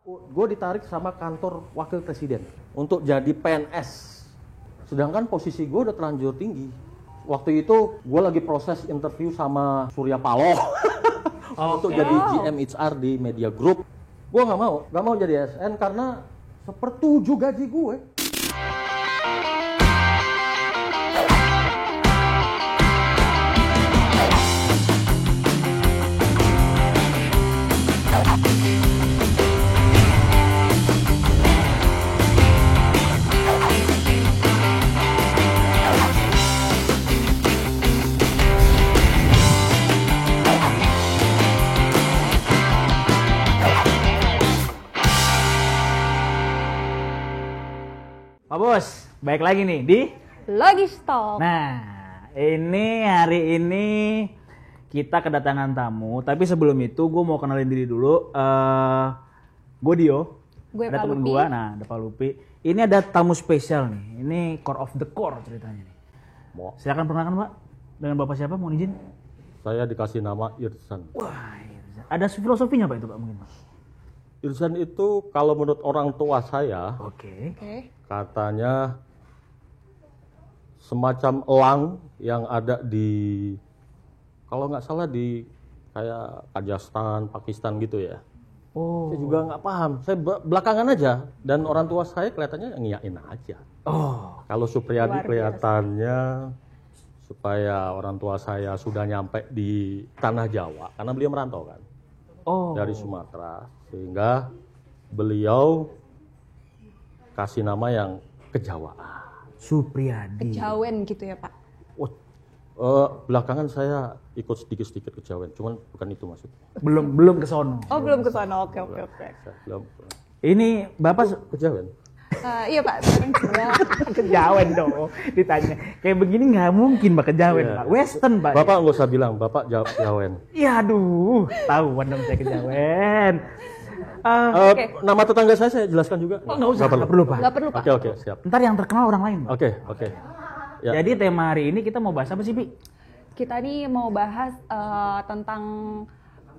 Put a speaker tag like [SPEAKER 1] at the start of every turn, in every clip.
[SPEAKER 1] Gue ditarik sama kantor wakil presiden untuk jadi PNS. Sedangkan posisi gue udah terlanjur tinggi. Waktu itu gue lagi proses interview sama Surya Paloh untuk jadi GM HR di Media Group. Gue nggak mau jadi ASN karena sepertujuh gaji gue.
[SPEAKER 2] Pak Bos, baik lagi nih di
[SPEAKER 3] Logistalk.
[SPEAKER 2] Nah, hari ini kita kedatangan tamu. Tapi sebelum itu gue mau kenalin diri dulu. Gue Dio.
[SPEAKER 3] Gue
[SPEAKER 2] ada temen
[SPEAKER 3] Palupi.
[SPEAKER 2] gue, ada Pak Lupi. Ini ada tamu spesial nih. Ini core of the core ceritanya nih. Silakan perkenalkan Pak. Dengan Bapak siapa? Mohon izin.
[SPEAKER 1] Saya dikasih nama Irsan.
[SPEAKER 2] Wah, ada filosofinya Pak itu Pak mungkin Pak?
[SPEAKER 1] Irsan itu kalau menurut orang tua saya,
[SPEAKER 2] Oke.
[SPEAKER 1] katanya semacam elang yang ada di, kalau nggak salah di kayak Kazakhstan, Pakistan gitu ya.
[SPEAKER 2] Oh.
[SPEAKER 1] Saya juga nggak paham. Saya belakangan aja dan orang tua saya kelihatannya ngiyain aja.
[SPEAKER 2] Oh.
[SPEAKER 1] Kalau Supriyadi
[SPEAKER 3] Luar biasa.
[SPEAKER 1] kelihatannya supaya orang tua saya sudah nyampe di tanah Jawa karena beliau merantau kan
[SPEAKER 2] Oh.
[SPEAKER 1] dari Sumatera, sehingga beliau kasih nama yang kejawaan.
[SPEAKER 2] Supriyadi.
[SPEAKER 3] Kejawen gitu ya Pak.
[SPEAKER 1] Belakangan saya ikut sedikit-sedikit kejawen, cuman bukan itu maksudnya.
[SPEAKER 2] Belum ke sono.
[SPEAKER 3] Oh belum ke sana. Oke.
[SPEAKER 1] Saya belum
[SPEAKER 2] Ini Bapak
[SPEAKER 1] kejawen.
[SPEAKER 3] Iya Pak. Sekarang juga.
[SPEAKER 2] kejawen dong ditanya kayak begini nggak mungkin Pak kejawen
[SPEAKER 1] Iya.
[SPEAKER 2] Pak Western Pak.
[SPEAKER 1] Bapak nggak usah bilang, Bapak jawen.
[SPEAKER 2] Iya aduh tahuan dong saya kejawen.
[SPEAKER 3] Oke.
[SPEAKER 1] Nama tetangga saya jelaskan juga.
[SPEAKER 2] Oh nggak usah nggak perlu Pak.
[SPEAKER 3] Nggak perlu Pak.
[SPEAKER 1] Oke, siap.
[SPEAKER 2] Ntar yang terkenal orang lain Pak.
[SPEAKER 1] Oke. Ya.
[SPEAKER 2] Jadi tema hari ini kita mau bahas apa sih Pi?
[SPEAKER 3] Kita nih mau bahas tentang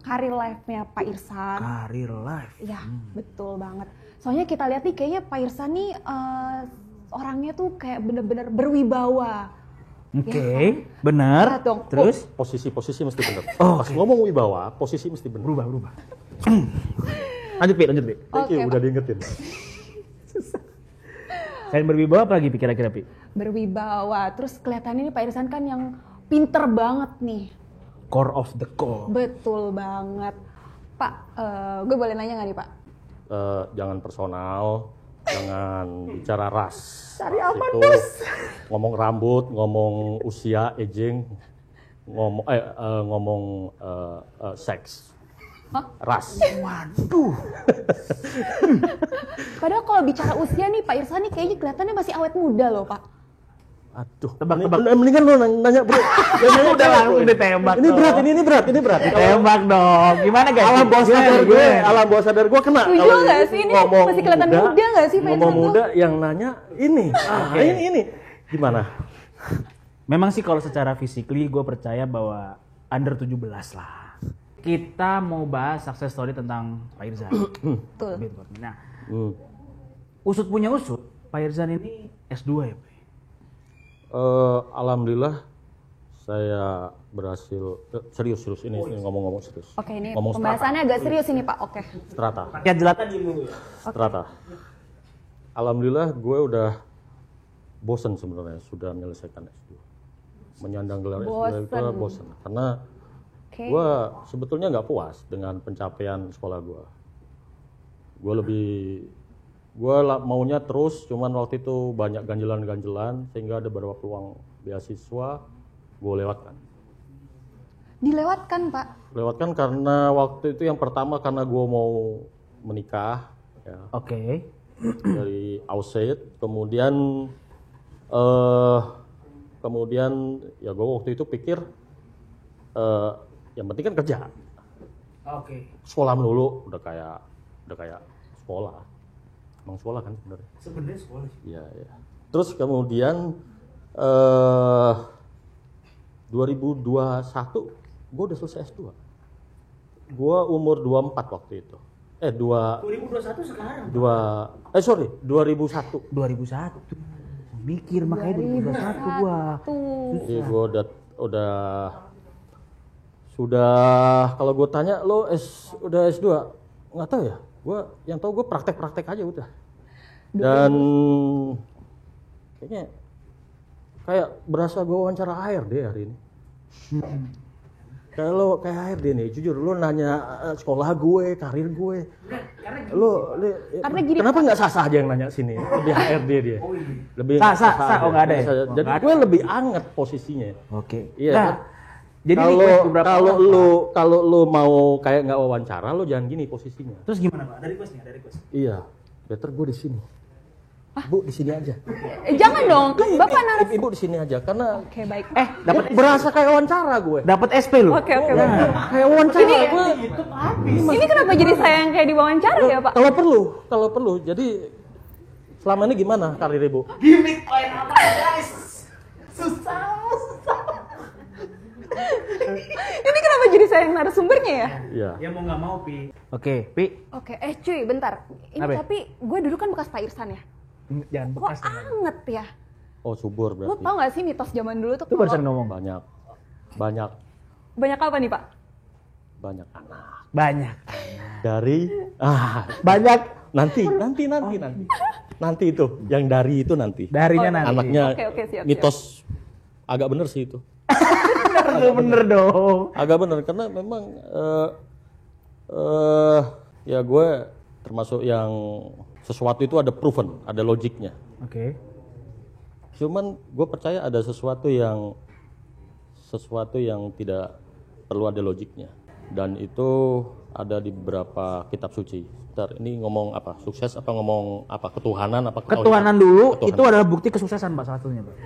[SPEAKER 3] karir life-nya Pak Irsan.
[SPEAKER 2] Karir life.
[SPEAKER 3] Iya, betul banget. Soalnya kita lihat nih kayaknya Pak Irsan nih orangnya tuh kayak bener-bener berwibawa.
[SPEAKER 2] Oke, bener.
[SPEAKER 3] Lihat dong.
[SPEAKER 2] Terus
[SPEAKER 1] Posisi mesti benar.
[SPEAKER 2] Oh,
[SPEAKER 1] Pas
[SPEAKER 2] oke.
[SPEAKER 1] ngomong wibawa, posisi mesti benar.
[SPEAKER 2] berubah. lanjut Pi.
[SPEAKER 1] Thank you,
[SPEAKER 3] Oke,
[SPEAKER 1] udah
[SPEAKER 3] Pak.
[SPEAKER 1] diingetin.
[SPEAKER 2] Selain berwibawa apa lagi Pi kira-kira Pi?
[SPEAKER 3] Berwibawa. Terus kelihatannya nih Pak Irsan kan yang pinter banget nih.
[SPEAKER 2] Core of the core.
[SPEAKER 3] Betul banget. Pak, gue boleh nanya nggak nih Pak?
[SPEAKER 1] Jangan personal, jangan bicara ras.
[SPEAKER 3] Cari aman,
[SPEAKER 1] Itu
[SPEAKER 3] Bos.
[SPEAKER 1] ngomong rambut, ngomong usia, aging, ngomong seks.
[SPEAKER 3] Hah?
[SPEAKER 1] Ras.
[SPEAKER 2] Waduh.
[SPEAKER 3] Padahal kalau bicara usia nih Pak Irsan nih kayaknya kelihatannya masih awet muda loh Pak.
[SPEAKER 1] Aduh,
[SPEAKER 2] Tebak.
[SPEAKER 1] mendingan lu nanya bro.
[SPEAKER 2] Udah langsung ditembak.
[SPEAKER 1] Ini
[SPEAKER 2] dong.
[SPEAKER 1] berat.
[SPEAKER 2] Tembak dong. Gimana guys?
[SPEAKER 1] Alam bawah sadar gue kena.
[SPEAKER 3] Setuju
[SPEAKER 1] Kalau
[SPEAKER 3] nggak sih? Ini
[SPEAKER 1] ngomong
[SPEAKER 3] masih kelihatan muda nggak sih Pak
[SPEAKER 1] Ngomong
[SPEAKER 3] Irsan tuh?
[SPEAKER 1] muda yang nanya ini.
[SPEAKER 2] Oke.
[SPEAKER 1] Ini. Gimana?
[SPEAKER 2] Memang sih kalau secara physically gue percaya bahwa under 17 lah. Kita mau bahas success story tentang Pak Irzan.
[SPEAKER 3] Betul.
[SPEAKER 2] Nah,
[SPEAKER 1] Hmm.
[SPEAKER 2] usut punya usut, Pak Irzan ini S2 ya Pak?
[SPEAKER 1] Alhamdulillah saya berhasil serius ini ngomong-ngomong serius.
[SPEAKER 3] Oke, ini
[SPEAKER 1] Ngomong
[SPEAKER 3] pembahasannya agak serius ini Pak. Oke.
[SPEAKER 1] strata.
[SPEAKER 2] Rakyat jelata dulu ya.
[SPEAKER 1] Strata. Alhamdulillah gue udah bosen sebenarnya sudah menyelesaikan S2. Menyandang gelar S2 itu bosen karena
[SPEAKER 3] Oke.
[SPEAKER 1] gue sebetulnya nggak puas dengan pencapaian sekolah gue. Gue maunya terus, cuman waktu itu banyak ganjelan sehingga ada beberapa peluang beasiswa gue lewatkan.
[SPEAKER 3] Dilewatkan Pak.
[SPEAKER 1] Lewatkan karena waktu itu yang pertama karena gue mau menikah ya,
[SPEAKER 2] Oke.
[SPEAKER 1] dari Ausaid, kemudian ya gue waktu itu pikir yang penting kan kerja.
[SPEAKER 2] Oke.
[SPEAKER 1] Sekolah melulu udah kayak sekolah. Emang sekolah kan sebenarnya.
[SPEAKER 2] Sebenarnya sekolah sih.
[SPEAKER 1] Iya. Terus kemudian 2021 gue udah selesai S2. Gue umur 24 waktu itu.
[SPEAKER 2] 2021 sekarang.
[SPEAKER 1] 2001.
[SPEAKER 2] 2001. Mikir makanya 2021 gua.
[SPEAKER 1] Jadi gue sudah kalau gue tanya lo udah S2 nggak tahu ya. Gue yang tahu gue praktek aja udah. Dan kayaknya kayak berasa gue wawancara ARD hari ini. Kalau kayak ARD nih, jujur lo nanya sekolah gue, karir gue.
[SPEAKER 3] Karena gini,
[SPEAKER 1] kenapa nggak Sasa aja yang nanya sini? Lebih HRD dia. Lebih
[SPEAKER 2] Sasa oh nggak ada ya?
[SPEAKER 1] Jadi gue lebih anget posisinya.
[SPEAKER 2] Oke.
[SPEAKER 1] Iya.
[SPEAKER 2] Nah,
[SPEAKER 1] kan?
[SPEAKER 2] jadi
[SPEAKER 1] kalau lu mau kayak nggak wawancara, lo jangan gini posisinya.
[SPEAKER 2] Terus gimana Pak? Ada request nih, ada request.
[SPEAKER 1] Iya. Better gue di sini. Bu di sini aja.
[SPEAKER 3] Jangan dong, kan Bapak narasi.
[SPEAKER 1] Ibu di sini aja karena
[SPEAKER 3] Oke, baik.
[SPEAKER 2] Dapat
[SPEAKER 1] berasa kayak wawancara gue.
[SPEAKER 2] dapat SP lu.
[SPEAKER 3] Oke, baik.
[SPEAKER 1] Kayak wawancara gue.
[SPEAKER 3] Ini kenapa jadi saya yang kayak diwawancara ya, Pak?
[SPEAKER 1] Kalau perlu. Jadi selama ini gimana karir Ibu?
[SPEAKER 2] Gimik lain apa guys? Susah.
[SPEAKER 3] Ini kenapa jadi saya yang narasumbernya ya?
[SPEAKER 1] Iya.
[SPEAKER 2] Ya mau nggak mau Pi. Oke, Pi.
[SPEAKER 3] Oke, cuy, bentar. Ini
[SPEAKER 2] Apa ya?
[SPEAKER 3] tapi gue dulu kan bekas Pak Irsan ya.
[SPEAKER 2] Jangan
[SPEAKER 3] Kok
[SPEAKER 2] bekas.
[SPEAKER 3] anget ya?
[SPEAKER 1] Oh subur
[SPEAKER 3] Lo
[SPEAKER 1] berarti.
[SPEAKER 3] tau gak sih mitos zaman dulu tuh
[SPEAKER 2] Itu barusan
[SPEAKER 3] kalau
[SPEAKER 2] ngomong.
[SPEAKER 1] Banyak
[SPEAKER 3] banyak apa nih, Pak?
[SPEAKER 1] anak.
[SPEAKER 2] Banyak.
[SPEAKER 1] Dari
[SPEAKER 2] Banyak.
[SPEAKER 1] nanti itu yang dari itu nanti.
[SPEAKER 2] Darinya nanti.
[SPEAKER 1] Anaknya
[SPEAKER 3] Oke, siap.
[SPEAKER 1] mitos agak bener sih itu.
[SPEAKER 2] Bener dong.
[SPEAKER 1] Agak bener karena memang ya gue termasuk yang sesuatu itu ada proven, ada logiknya.
[SPEAKER 2] Oke.
[SPEAKER 1] Cuman gue percaya ada sesuatu yang tidak perlu ada logiknya. Dan itu ada di beberapa kitab suci. Bentar, ini ngomong apa? Sukses apa ngomong apa? Ketuhanan apa?
[SPEAKER 2] Ketuhanan dulu
[SPEAKER 1] Ketuhanan.
[SPEAKER 2] itu adalah bukti kesuksesan Pak salah satunya Pak.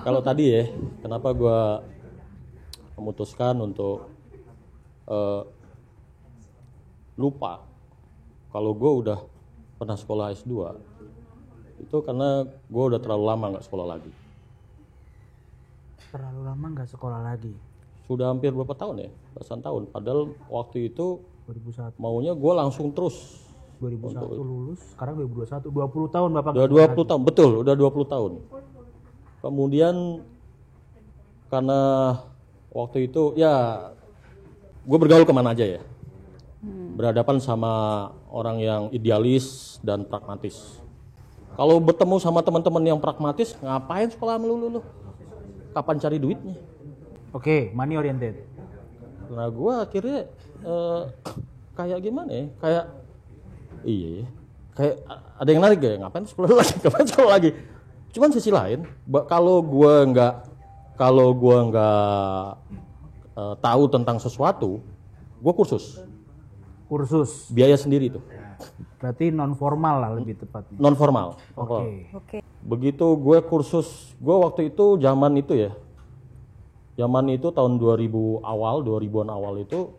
[SPEAKER 1] Kalau tadi ya, kenapa gue memutuskan untuk lupa kalau gue udah pernah sekolah S2 itu karena gue udah terlalu lama nggak sekolah lagi.
[SPEAKER 2] Terlalu lama nggak sekolah lagi.
[SPEAKER 1] Sudah hampir berapa tahun ya? Belasan tahun. Padahal waktu itu
[SPEAKER 2] 2001.
[SPEAKER 1] maunya gue langsung terus.
[SPEAKER 2] 2001 lulus, sekarang 2021, 20 tahun Bapak.
[SPEAKER 1] Udah 20 tahun, betul, udah 20 tahun. Kemudian karena waktu itu ya gue bergaul kemana aja ya. Berhadapan sama orang yang idealis dan pragmatis. Kalau bertemu sama teman-teman yang pragmatis, ngapain sekolah melulu lu? Kapan cari duitnya?
[SPEAKER 2] Oke, money oriented.
[SPEAKER 1] Nah gue akhirnya kayak gimana ya? Kayak iya ya. Kayak ada yang narik gak ya? Ngapain sekolah lagi? Cuman sisi lain, kalau gue nggak tahu tentang sesuatu, gue kursus biaya sendiri tuh.
[SPEAKER 2] Berarti non formal lah lebih tepatnya.
[SPEAKER 1] Non formal.
[SPEAKER 3] Oke.
[SPEAKER 1] Begitu gue kursus, gue waktu itu zaman itu tahun 2000-an awal itu,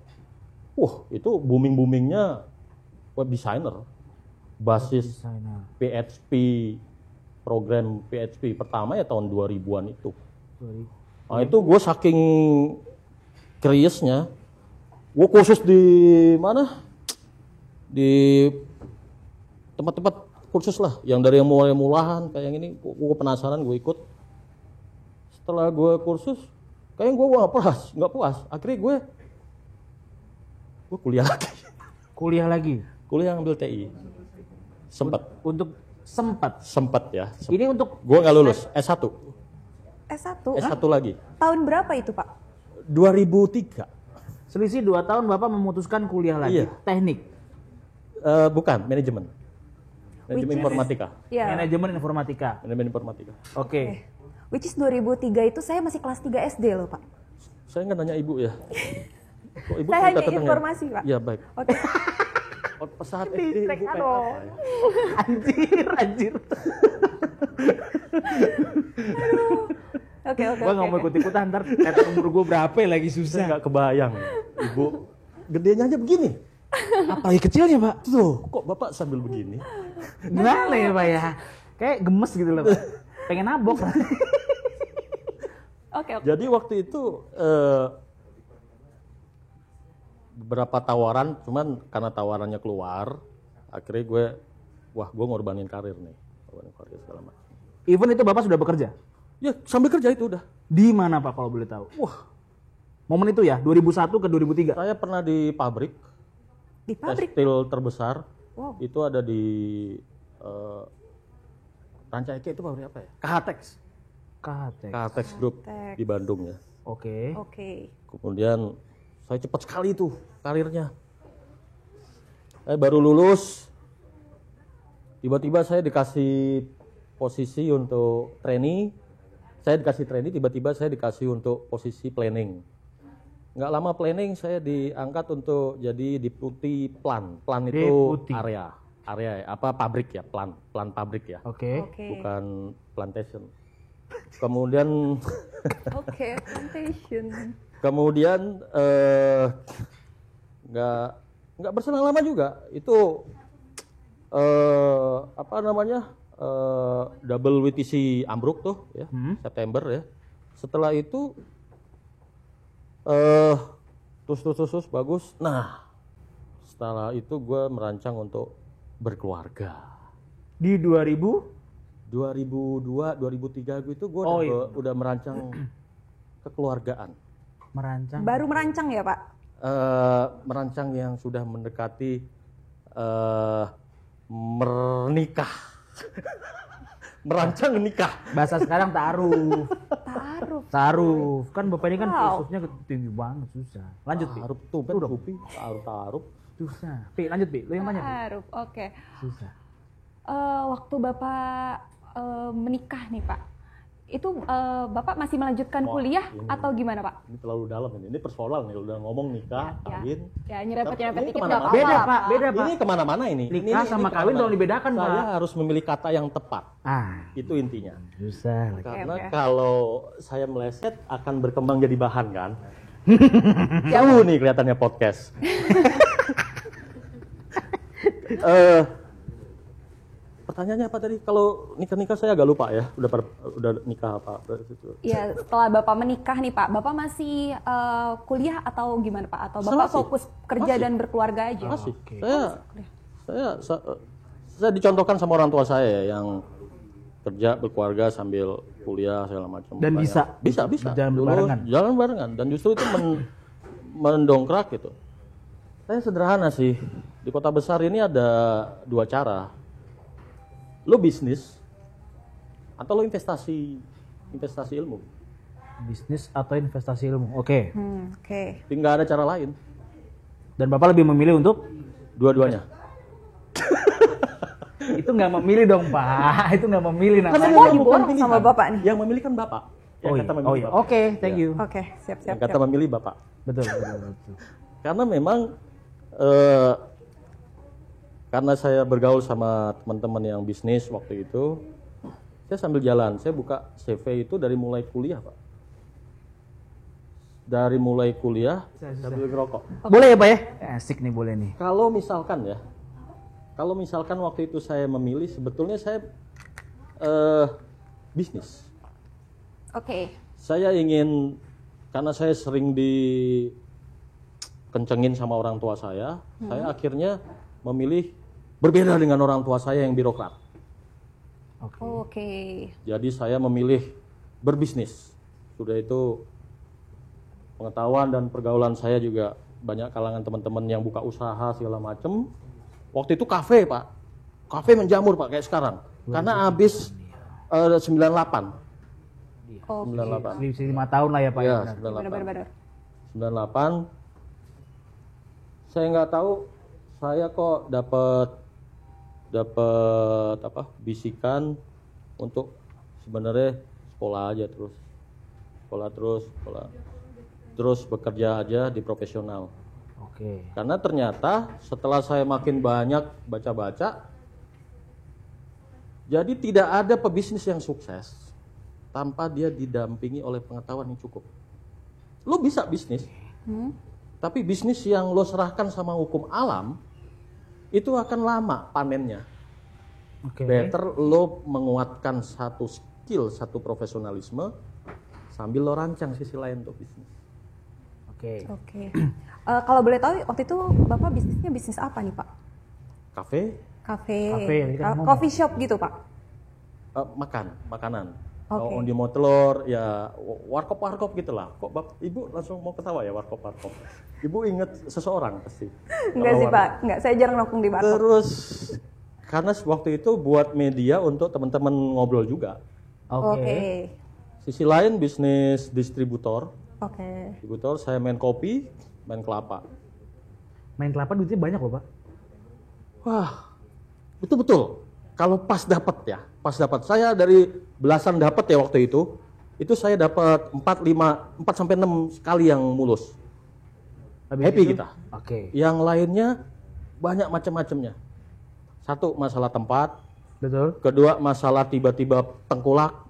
[SPEAKER 1] itu boomingnya web designer, basis PHP, program PHP pertama ya tahun 2000-an itu. Nah itu gue saking curiousnya, gue kursus di mana? Di tempat-tempat kursus lah, yang dari yang mulai-mulahan kayak yang ini, gue penasaran, gue ikut. Setelah gue kursus, kayaknya gue nggak puas. Akhirnya gue kuliah lagi. Kuliah ngambil TI. Sempat ya.
[SPEAKER 2] Ini untuk
[SPEAKER 1] gue nggak lulus S1.
[SPEAKER 3] S1
[SPEAKER 1] lagi.
[SPEAKER 3] tahun berapa itu, Pak?
[SPEAKER 1] 2003.
[SPEAKER 2] selisih 2 tahun Bapak memutuskan kuliah lagi.
[SPEAKER 1] Iya.
[SPEAKER 2] Teknik.
[SPEAKER 1] Bukan, manajemen informatika.
[SPEAKER 3] Iya.
[SPEAKER 2] Manajemen informatika. Oke.
[SPEAKER 3] Which is 2003 itu saya masih kelas 3 SD loh, Pak.
[SPEAKER 1] Saya nggak nanya ibu ya. Kok ibu
[SPEAKER 3] Saya
[SPEAKER 1] cerita
[SPEAKER 3] hanya
[SPEAKER 1] tentang
[SPEAKER 3] informasi, Pak.
[SPEAKER 1] Iya baik.
[SPEAKER 3] Oke.
[SPEAKER 1] Saat SD ibu kayak apa ya?
[SPEAKER 2] Anjir.
[SPEAKER 3] Oke.
[SPEAKER 2] Gua nggak mau ikut-ikutan, ntar kata umur gue berapa lagi
[SPEAKER 1] Saya
[SPEAKER 2] susah.
[SPEAKER 1] nggak kebayang. Ibu gedenya aja begini.
[SPEAKER 2] Apalagi kecilnya Pak.
[SPEAKER 1] Tuh, kok bapak sambil begini?
[SPEAKER 2] Gimana ya Pak ya? Kayak gemes gitu loh Pak. Pengen nabok.
[SPEAKER 3] Oke.
[SPEAKER 1] Jadi waktu itu beberapa tawaran, cuman karena tawarannya keluar, akhirnya gue ngorbanin karir nih, ngorbanin karir segala macam.
[SPEAKER 2] Even itu Bapak sudah bekerja?
[SPEAKER 1] Ya sambil kerja itu udah.
[SPEAKER 2] Di mana Pak kalau boleh tahu?
[SPEAKER 1] Wah,
[SPEAKER 2] Momen itu ya, 2001 ke 2003?
[SPEAKER 1] saya pernah di pabrik.
[SPEAKER 3] Di pabrik.
[SPEAKER 1] Tekstil terbesar.
[SPEAKER 3] Wow.
[SPEAKER 1] Itu ada di Ranca Eke, itu pabrik apa ya? KHTex. KHTex Group
[SPEAKER 3] KHTex.
[SPEAKER 1] di Bandung ya.
[SPEAKER 2] Oke.
[SPEAKER 3] Oke.
[SPEAKER 1] Kemudian saya cepat sekali tuh karirnya. Saya baru lulus, tiba-tiba saya dikasih posisi untuk trainee. Saya dikasih trainee, tiba-tiba saya dikasih untuk posisi planning. Nggak lama planning, saya diangkat untuk jadi deputi plan. Plan itu
[SPEAKER 2] Deputi.
[SPEAKER 1] area apa pabrik ya, plan pabrik ya,
[SPEAKER 2] Oke.
[SPEAKER 3] Oke.
[SPEAKER 1] bukan plantation. Kemudian
[SPEAKER 3] Oke, plantation.
[SPEAKER 1] Kemudian nggak berselang lama juga itu apa namanya double WTC ambruk tuh ya, September ya. Setelah itu terus bagus. Nah setelah itu gue merancang untuk berkeluarga.
[SPEAKER 2] Di
[SPEAKER 1] 2002 2003 gitu gue udah merancang kekeluargaan.
[SPEAKER 2] merancang.
[SPEAKER 3] Baru merancang ya, Pak?
[SPEAKER 1] Merancang yang sudah mendekati menikah. Merancang nikah.
[SPEAKER 2] Bahasa sekarang ta'aruf.
[SPEAKER 3] Taruh.
[SPEAKER 2] Ta'aruf. Kan Bapak ini kan
[SPEAKER 3] Wow.
[SPEAKER 2] filsufnya tinggi banget, susah. Lanjut, Pi.
[SPEAKER 1] Taruh tuh kan Upi. Taruh.
[SPEAKER 2] Susah. Pi, lanjut, Pi. Lu yang tanya, Pi.
[SPEAKER 3] Taruh. Oke.
[SPEAKER 2] Susah.
[SPEAKER 3] Waktu Bapak menikah nih, Pak. Itu Bapak masih melanjutkan kuliah atau gimana, Pak?
[SPEAKER 1] Ini terlalu dalam ini personal nih, udah ngomong nikah, kawin.
[SPEAKER 3] Ya, nyerempet-nyerempet
[SPEAKER 1] Ini
[SPEAKER 3] dikit
[SPEAKER 1] kemana-mana.
[SPEAKER 3] nggak apa-apa
[SPEAKER 2] Beda,
[SPEAKER 3] lah,
[SPEAKER 2] Pak. Beda, Pak.
[SPEAKER 1] Ini kemana-mana ini.
[SPEAKER 2] Nikah sama kawin tolong dibedakan, Pak.
[SPEAKER 1] Saya harus memilih kata yang tepat.
[SPEAKER 2] Ah,
[SPEAKER 1] Itu intinya.
[SPEAKER 2] susah.
[SPEAKER 1] Karena
[SPEAKER 3] oke.
[SPEAKER 1] kalau saya meleset akan berkembang jadi bahan kan. Jauh nih kelihatannya podcast. Pertanyaannya apa tadi? Kalau nikah saya agak lupa ya. Udah nikah apa?
[SPEAKER 3] Iya, setelah Bapak menikah nih, Pak, Bapak masih kuliah atau gimana, Pak? Atau Bapak
[SPEAKER 1] Masih.
[SPEAKER 3] fokus kerja
[SPEAKER 1] Masih.
[SPEAKER 3] dan berkeluarga aja?
[SPEAKER 1] Masih.
[SPEAKER 2] Oke.
[SPEAKER 1] Saya dicontohkan sama orang tua saya ya, yang kerja berkeluarga sambil kuliah segala macam.
[SPEAKER 2] Dan
[SPEAKER 1] Banyak.
[SPEAKER 2] bisa
[SPEAKER 1] Bisa.
[SPEAKER 2] berjalan
[SPEAKER 1] Lulus,
[SPEAKER 2] barengan.
[SPEAKER 1] jalan barengan, dan justru itu mendongkrak gitu. Saya sederhana sih. Di kota besar ini ada dua cara. Lo bisnis atau lo investasi ilmu.
[SPEAKER 2] Bisnis atau investasi ilmu. Oke.
[SPEAKER 3] Oke.
[SPEAKER 1] Tapi nggak ada cara lain.
[SPEAKER 2] Dan Bapak lebih memilih untuk
[SPEAKER 1] Dua-duanya.
[SPEAKER 2] itu nggak memilih dong, Pak. Itu nggak memilih namanya.
[SPEAKER 3] Semua
[SPEAKER 1] Bukan
[SPEAKER 3] diborong
[SPEAKER 1] pilihan.
[SPEAKER 3] sama Bapak nih.
[SPEAKER 1] Yang memilih kan Bapak. Yang
[SPEAKER 2] Oh
[SPEAKER 1] kata
[SPEAKER 2] iya.
[SPEAKER 1] memilih
[SPEAKER 2] Oh iya.
[SPEAKER 1] Bapak.
[SPEAKER 2] Oke, thank you.
[SPEAKER 3] Oke, siap.
[SPEAKER 1] Yang kata memilih Bapak.
[SPEAKER 2] Betul.
[SPEAKER 1] Karena memang karena saya bergaul sama teman-teman yang bisnis waktu itu, saya sambil jalan, saya buka CV itu dari mulai kuliah, Pak. Dari mulai kuliah sambil ngerokok.
[SPEAKER 2] Boleh ya, Pak ya? Asik nih, boleh nih.
[SPEAKER 1] Kalau misalkan waktu itu saya memilih, sebetulnya saya bisnis.
[SPEAKER 3] Oke.
[SPEAKER 1] Saya ingin, karena saya sering dikencengin sama orang tua saya akhirnya memilih berbeda dengan orang tua saya yang birokrat.
[SPEAKER 3] Oke.
[SPEAKER 1] Jadi saya memilih berbisnis. Sudah itu pengetahuan dan pergaulan saya juga banyak kalangan teman-teman yang buka usaha segala macem. Waktu itu kafe, Pak. Kafe menjamur, Pak, kayak sekarang. Karena habis 98.
[SPEAKER 3] Oke.
[SPEAKER 1] 98.
[SPEAKER 2] 5 tahun lah ya, Pak.
[SPEAKER 1] Ya,
[SPEAKER 2] ya, benar.
[SPEAKER 1] 98.
[SPEAKER 3] Benar-benar.
[SPEAKER 1] 98. Saya nggak tahu, saya kok dapat bisikan untuk sebenarnya sekolah aja terus. Terus bekerja aja di profesional.
[SPEAKER 2] Oke.
[SPEAKER 1] Karena ternyata setelah saya makin banyak baca-baca, jadi tidak ada pebisnis yang sukses tanpa dia didampingi oleh pengetahuan yang cukup. Lo bisa bisnis, tapi bisnis yang lo serahkan sama hukum alam, itu akan lama panennya.
[SPEAKER 2] Oke.
[SPEAKER 1] Better lo menguatkan satu skill, satu profesionalisme, sambil lo rancang sisi lain untuk bisnis.
[SPEAKER 2] Oke. Oke.
[SPEAKER 3] Oke. Kalau boleh tahu waktu itu Bapak bisnisnya bisnis apa nih Pak?
[SPEAKER 1] Kafe,
[SPEAKER 3] Kafe,
[SPEAKER 2] tadi kan ngomong.
[SPEAKER 3] coffee shop gitu Pak?
[SPEAKER 1] makanan.
[SPEAKER 3] Oke.
[SPEAKER 1] Kalau on mau telur, ya warkop gitulah. Kok Ibu langsung mau ketawa ya warkop? Ibu inget seseorang pasti.
[SPEAKER 3] Enggak
[SPEAKER 1] Kalau
[SPEAKER 3] sih Pak, enggak. Saya jarang nongkrong di warkop.
[SPEAKER 1] Terus karena waktu itu buat media untuk teman-teman ngobrol juga.
[SPEAKER 3] Oke.
[SPEAKER 1] Sisi lain bisnis distributor.
[SPEAKER 3] Oke.
[SPEAKER 1] Distributor saya main kopi, main kelapa.
[SPEAKER 2] Main kelapa duitnya banyak loh Pak.
[SPEAKER 1] Wah, betul. Kalau pas dapat saya dari belasan dapat ya waktu itu saya dapat 4 sampai 6 kali yang mulus.
[SPEAKER 2] Habis
[SPEAKER 1] Happy
[SPEAKER 2] itu?
[SPEAKER 1] kita.
[SPEAKER 2] Oke.
[SPEAKER 1] Yang lainnya banyak macam-macamnya. Satu, masalah tempat.
[SPEAKER 2] Betul.
[SPEAKER 1] Kedua, masalah tiba-tiba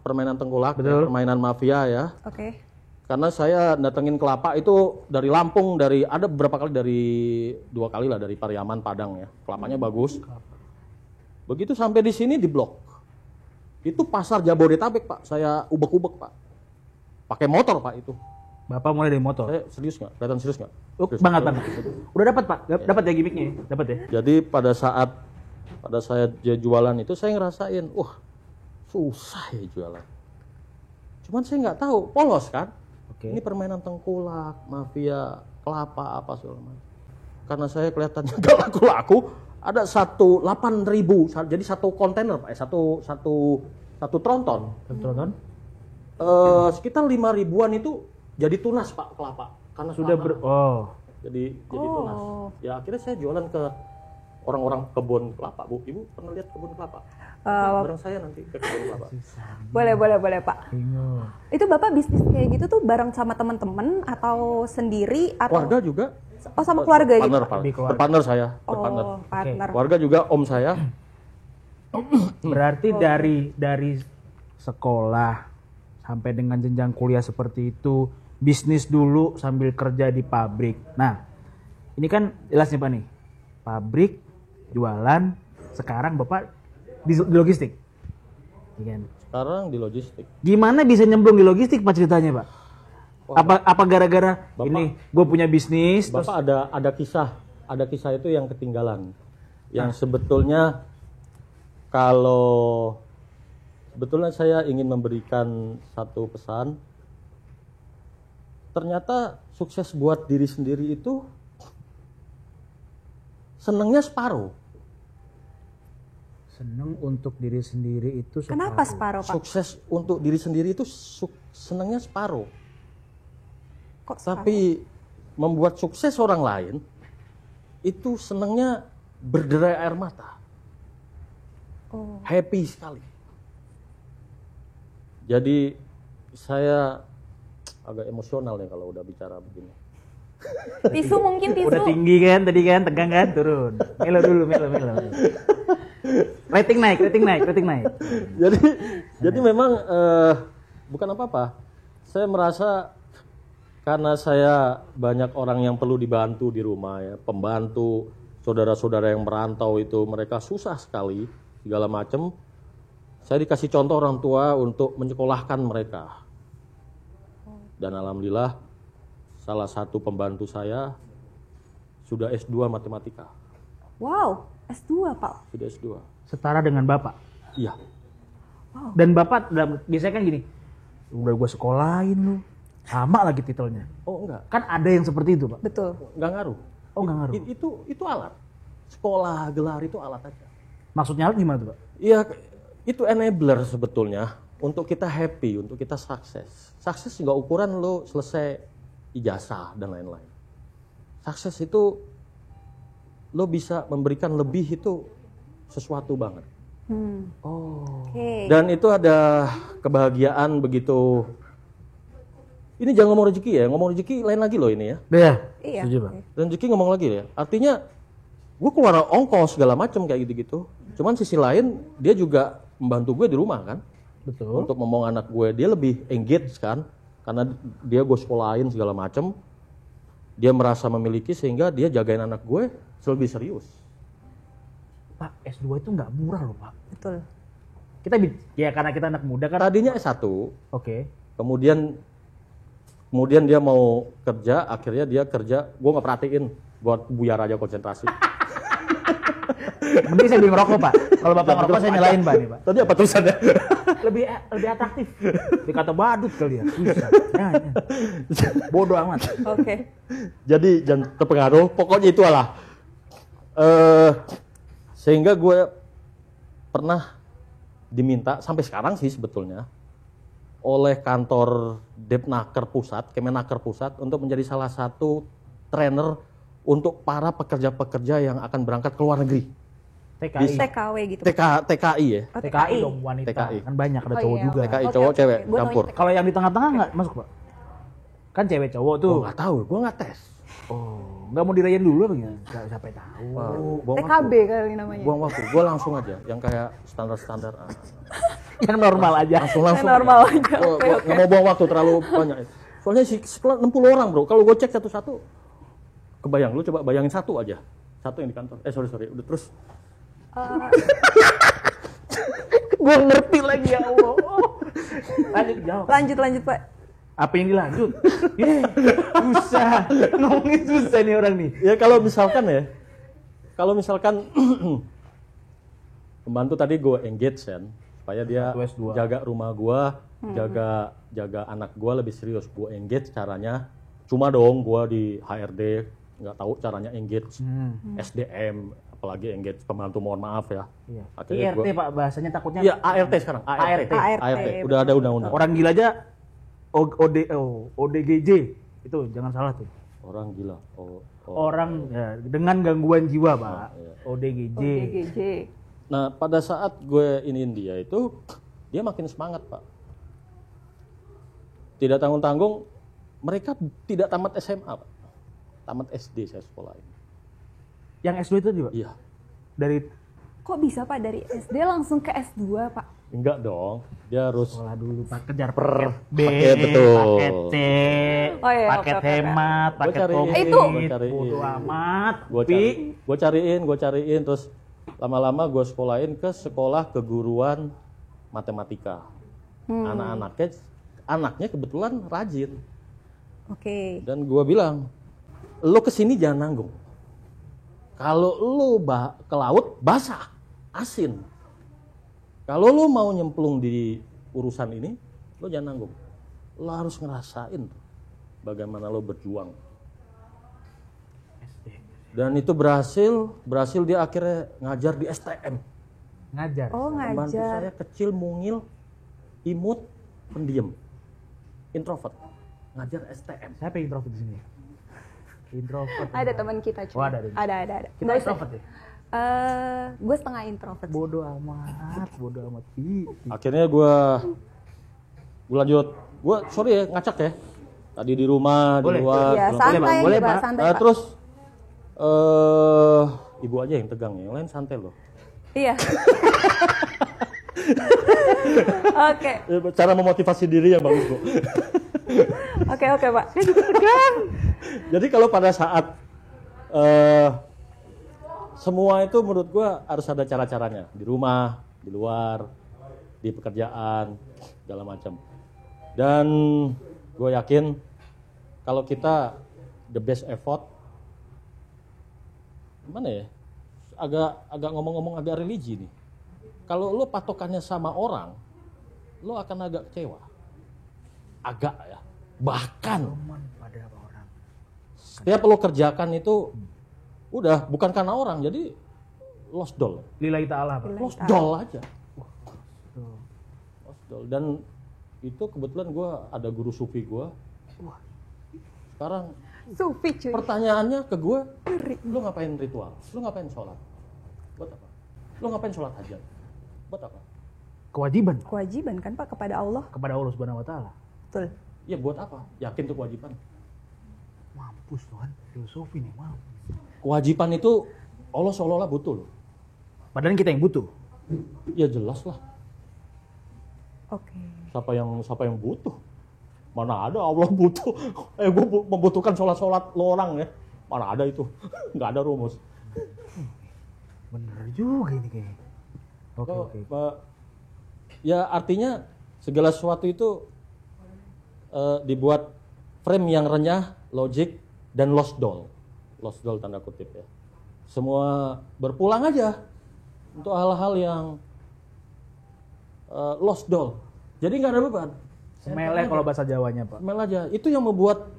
[SPEAKER 1] permainan tengkulak,
[SPEAKER 2] Betul.
[SPEAKER 1] permainan mafia ya.
[SPEAKER 3] Oke.
[SPEAKER 1] Karena saya datengin kelapa itu dari Lampung, ada beberapa kali dari 2 kali lah dari Pariaman, Padang ya. Kelapanya bagus. Begitu sampai di sini diblok. Itu pasar Jabodetabek Pak, saya ubek-ubek Pak. Pakai motor Pak itu.
[SPEAKER 2] Bapak mulai dari motor.
[SPEAKER 1] Saya serius nggak? Kelihatan serius nggak?
[SPEAKER 2] Oh,
[SPEAKER 1] Serius.
[SPEAKER 2] banget. Udah dapat Pak? Dapat ya gimmicknya? Dapat ya?
[SPEAKER 1] Jadi pada saya jualan itu saya ngerasain, wah susah ya jualan. Cuman saya nggak tahu, polos kan?
[SPEAKER 2] Oke.
[SPEAKER 1] Ini permainan tengkulak, mafia, kelapa apa segala macam. Karena saya kelihatannya nggak laku-laku, ada 8.000, jadi satu kontainer Pak, satu tronton.
[SPEAKER 2] Tonton.
[SPEAKER 1] Sekitar 5.000-an itu jadi tunas Pak kelapa. Karena
[SPEAKER 2] Sudah
[SPEAKER 1] jadi tunas. Ya akhirnya saya jualan ke orang-orang kebun kelapa, Bu. Ibu pernah lihat kebun kelapa? Bareng saya nanti ke kebun kelapa.
[SPEAKER 3] Boleh Pak.
[SPEAKER 2] bingung.
[SPEAKER 3] Itu Bapak bisnis kayak gitu tuh bareng sama teman-teman atau sendiri atau
[SPEAKER 1] Keluarga juga.
[SPEAKER 3] Oh sama keluarga gitu?
[SPEAKER 1] Berpartner saya, berpartner.
[SPEAKER 3] Oh, partner.
[SPEAKER 1] Keluarga juga om saya.
[SPEAKER 2] Berarti dari sekolah sampai dengan jenjang kuliah seperti itu, bisnis dulu sambil kerja di pabrik. Nah, ini kan jelas nih Pak nih. Pabrik, jualan, sekarang Bapak di logistik. Iya kan?
[SPEAKER 1] Sekarang di logistik.
[SPEAKER 2] Gimana bisa nyemplung di logistik Pak ceritanya Pak? Apa gara-gara
[SPEAKER 1] Bapak-
[SPEAKER 2] ini gue punya bisnis terus
[SPEAKER 1] Bapak ada kisah itu yang ketinggalan. Yang sebetulnya sebetulnya saya ingin memberikan satu pesan. Ternyata sukses buat diri sendiri itu senengnya separuh.
[SPEAKER 2] seneng untuk diri sendiri itu
[SPEAKER 3] Kenapa separuh Pak?
[SPEAKER 1] Sukses untuk diri sendiri itu senengnya separuh.
[SPEAKER 3] Kok separuh?
[SPEAKER 1] Tapi membuat sukses orang lain itu senengnya berderai air mata.
[SPEAKER 3] Oh.
[SPEAKER 1] Happy sekali. Jadi saya agak emosional ya kalau udah bicara begini.
[SPEAKER 3] Tisu mungkin tisu.
[SPEAKER 2] udah tinggi kan tadi kan, tegang kan, turun. Melo dulu, melo. Rating naik.
[SPEAKER 1] Jadi memang bukan apa-apa. Saya merasa karena saya banyak orang yang perlu dibantu di rumah ya, pembantu, saudara-saudara yang merantau itu mereka susah sekali segala macam. Saya dikasih contoh orang tua untuk menyekolahkan mereka. Dan alhamdulillah salah satu pembantu saya sudah S2 matematika.
[SPEAKER 3] Wow, S2 Pak.
[SPEAKER 1] Sudah S2.
[SPEAKER 2] Setara dengan Bapak.
[SPEAKER 1] Iya.
[SPEAKER 2] Dan Bapak biasanya kan gini, udah gue sekolahin lu, sama lagi titelnya.
[SPEAKER 1] Oh enggak,
[SPEAKER 2] Kan ada yang seperti itu Pak.
[SPEAKER 3] Betul.
[SPEAKER 1] enggak ngaruh.
[SPEAKER 2] Oh nggak ngaruh.
[SPEAKER 1] Itu alat. Sekolah, gelar itu alat aja.
[SPEAKER 2] Maksudnya gimana tuh Pak?
[SPEAKER 1] Iya, itu enabler sebetulnya untuk kita happy, untuk kita sukses. Sukses nggak ukuran lo selesai ijazah dan lain-lain. Sukses itu lo bisa memberikan lebih itu sesuatu banget.
[SPEAKER 3] Oke.
[SPEAKER 1] Dan itu ada kebahagiaan begitu. Ini jangan ngomong rezeki ya, ngomong rezeki lain lagi loh ini ya.
[SPEAKER 3] Iya.
[SPEAKER 2] Setuju Pak.
[SPEAKER 1] Dan rezeki ngomong lagi ya. Artinya gue keluar ongkos segala macam kayak gitu-gitu. Cuman sisi lain dia juga membantu gue di rumah kan.
[SPEAKER 2] Betul.
[SPEAKER 1] Untuk ngomong anak gue, dia lebih engage kan. Karena dia gue sekolahin segala macam. Dia merasa memiliki sehingga dia jagain anak gue lebih serius.
[SPEAKER 2] Pak, S2 itu nggak murah loh Pak.
[SPEAKER 3] Betul.
[SPEAKER 2] Kita ya karena kita anak muda kan.
[SPEAKER 1] Tadinya S1,
[SPEAKER 2] Oke.
[SPEAKER 1] kemudian Kemudian dia mau kerja, akhirnya dia kerja, gue nggak perhatiin, buat buyar aja konsentrasi.
[SPEAKER 2] Mending saya beli ngerokok Pak. Kalau Bapak ngerokok saya nyalain Pak nih Pak.
[SPEAKER 1] Tadi apa tulisannya?
[SPEAKER 2] Lebih atraktif. Dikata badut kali ya. Bisa. Ya. Bodoh amat.
[SPEAKER 3] Oke.
[SPEAKER 1] Jadi jangan terpengaruh, pokoknya itu lah. Sehingga gue pernah diminta, sampai sekarang sih sebetulnya, oleh kantor Depnaker Pusat, Kemenaker Pusat, untuk menjadi salah satu trainer untuk para pekerja-pekerja yang akan berangkat ke luar negeri.
[SPEAKER 2] TKI.
[SPEAKER 3] TKW gitu.
[SPEAKER 1] TKI ya?
[SPEAKER 3] Oh,
[SPEAKER 2] TKI dong wanita.
[SPEAKER 1] TKI.
[SPEAKER 2] Kan banyak ada
[SPEAKER 3] Oh,
[SPEAKER 2] cowok
[SPEAKER 3] iya.
[SPEAKER 2] juga.
[SPEAKER 1] TKI
[SPEAKER 3] Oke,
[SPEAKER 1] cowok,
[SPEAKER 3] oke,
[SPEAKER 1] cewek,
[SPEAKER 3] oke. Gua
[SPEAKER 1] campur.
[SPEAKER 3] taunya
[SPEAKER 2] Kalau yang di tengah-tengah nggak masuk Pak? Kan cewek cowok tuh.
[SPEAKER 1] Gue nggak tahu, gue nggak tes.
[SPEAKER 2] Oh, nggak mau dirayain dulu apa gimana? Nggak sampai tahu.
[SPEAKER 1] Buang
[SPEAKER 3] TKB
[SPEAKER 1] waktu.
[SPEAKER 3] kali namanya.
[SPEAKER 1] Buang waktu, gue langsung aja, yang kayak standar-standar.
[SPEAKER 2] Yang normal aja.
[SPEAKER 1] Langsung.
[SPEAKER 3] Normal aja.
[SPEAKER 1] Gua
[SPEAKER 3] Oke, oke.
[SPEAKER 1] nggak mau buang waktu terlalu banyak. Soalnya sekolah 60 orang bro, kalau gue cek satu-satu, kebayang, lu coba bayangin satu aja. Satu yang di kantor, sorry, udah terus.
[SPEAKER 2] Gue ngerti lagi ya Allah. Lanjut jawab.
[SPEAKER 3] Lanjut Pak.
[SPEAKER 2] Apa yang dilanjut? Susah. Ngomongin susah nih orang nih.
[SPEAKER 1] Ya kalau misalkan pembantu tadi gue engage kan, supaya dia
[SPEAKER 2] Satu S2.
[SPEAKER 1] jaga rumah gue, jaga anak gue lebih serius. Gue engage caranya, cuma dong gue di HRD nggak tahu caranya engage SDM, apalagi engage pembantu, mohon maaf ya.
[SPEAKER 2] Iya.
[SPEAKER 1] Akhirnya
[SPEAKER 2] IRT Pak bahasanya takutnya.
[SPEAKER 1] Iya ART sekarang, ART.
[SPEAKER 3] ART.
[SPEAKER 1] Udah ada undang-undang.
[SPEAKER 2] Orang gila aja ODGJ itu jangan salah tuh.
[SPEAKER 1] Orang gila.
[SPEAKER 2] Orang ya, dengan gangguan jiwa Pak.
[SPEAKER 1] iya.
[SPEAKER 2] ODGJ.
[SPEAKER 3] ODGJ.
[SPEAKER 1] Nah pada saat gue iniin dia itu, dia makin semangat Pak. Tidak tanggung-tanggung, mereka tidak tamat SMA Pak. Tamat SD saya sekolahin.
[SPEAKER 2] Yang S2 itu juga?
[SPEAKER 1] Iya.
[SPEAKER 2] Dari
[SPEAKER 3] Kok bisa Pak dari SD langsung ke S2 Pak?
[SPEAKER 1] Enggak dong, dia harus
[SPEAKER 2] sekolah dulu Pak, kejar
[SPEAKER 1] Per-
[SPEAKER 2] paket B,
[SPEAKER 1] paket, betul.
[SPEAKER 2] paket C,
[SPEAKER 3] Oh iya,
[SPEAKER 2] paket
[SPEAKER 3] oke, oke,
[SPEAKER 2] hemat,
[SPEAKER 1] Gua
[SPEAKER 2] paket
[SPEAKER 1] cariin,
[SPEAKER 2] komplit.
[SPEAKER 3] Itu.
[SPEAKER 1] gua cariin.
[SPEAKER 2] Bodo amat.
[SPEAKER 1] Gue cariin, terus lama-lama gue sekolahin ke sekolah keguruan matematika. Anaknya kebetulan rajin.
[SPEAKER 3] Oke.
[SPEAKER 1] Dan gue bilang, lo kesini jangan nanggung. Kalau lo ke laut, basah, asin. Kalau lo mau nyemplung di urusan ini, lo jangan nanggung. Lo harus ngerasain tuh bagaimana lo berjuang. Dan itu berhasil dia akhirnya ngajar di STM.
[SPEAKER 2] Ngajar.
[SPEAKER 3] Oh
[SPEAKER 1] Pembantu
[SPEAKER 3] ngajar.
[SPEAKER 1] saya kecil, mungil, imut, pendiam, introvert. Ngajar STM.
[SPEAKER 2] Siapa yang introvert di sini? Introvert.
[SPEAKER 3] Ada teman kita cuy.
[SPEAKER 2] Oh, ada.
[SPEAKER 3] Ada.
[SPEAKER 2] Kita
[SPEAKER 3] Nggak usah.
[SPEAKER 2] introvert ya?
[SPEAKER 3] Gue setengah introvert.
[SPEAKER 2] Bodoh amat.
[SPEAKER 1] Akhirnya gue lanjut. Gue sorry ya ngacak ya. Tadi di rumah,
[SPEAKER 2] Boleh.
[SPEAKER 1] di luar.
[SPEAKER 3] Ya
[SPEAKER 1] belum-
[SPEAKER 3] santai
[SPEAKER 2] Boleh,
[SPEAKER 3] aja
[SPEAKER 2] boleh,
[SPEAKER 3] Pak,
[SPEAKER 2] Pak.
[SPEAKER 3] santai Pak.
[SPEAKER 1] Terus ibu aja yang tegang, yang lain santai loh.
[SPEAKER 3] Iya. Oke.
[SPEAKER 1] Cara memotivasi diri yang bagus bu.
[SPEAKER 3] Oke Pak.
[SPEAKER 1] Jadi kalau pada saat semua itu menurut gue harus ada cara-caranya. Di rumah, di luar, di pekerjaan, segala macam. Dan gue yakin kalau kita the best effort, gimana ya? Agak ngomong-ngomong agak religi nih. Kalau lo patokannya sama orang, lo akan agak kecewa. Agak ya. Bahkan
[SPEAKER 2] Pada apa orang?
[SPEAKER 1] setiap lo kerjakan itu udah bukan karena orang, jadi lost doll.
[SPEAKER 2] Lillahi ta'ala Pak.
[SPEAKER 1] Lost doll aja. Lost doll. Dan itu kebetulan gue ada guru sufi gue. Sekarang
[SPEAKER 3] Sufi cuy.
[SPEAKER 1] pertanyaannya ke gue, lo ngapain ritual? Lo ngapain sholat? Buat apa? Lo ngapain sholat hajat? Buat apa?
[SPEAKER 2] Kewajiban
[SPEAKER 3] Kewajiban kan Pak kepada Allah.
[SPEAKER 2] kepada Allah Subhanahu wa taala.
[SPEAKER 3] Betul.
[SPEAKER 1] Ya buat apa? Yakin itu kewajiban.
[SPEAKER 2] Mampus Tuhan, filosofi nih, mampus.
[SPEAKER 1] Kewajiban itu Allah seolah-olah butuh loh.
[SPEAKER 2] Padahal kita yang butuh.
[SPEAKER 1] Ya jelas lah.
[SPEAKER 3] Oke.
[SPEAKER 1] Siapa yang butuh? Mana ada Allah butuh? Gue membutuhkan sholat lo orang ya. Mana ada itu? Nggak ada rumus.
[SPEAKER 2] Bener juga ini kayaknya. Oke.
[SPEAKER 1] Ya artinya segala sesuatu itu dibuat frame yang renyah, logic, dan lost doll. Lost doll tanda kutip ya. Semua berpulang aja untuk hal-hal yang lost doll. Jadi nggak ada beban.
[SPEAKER 2] Semele kalau bahasa Jawanya, Pak.
[SPEAKER 1] Smell aja. Itu yang membuat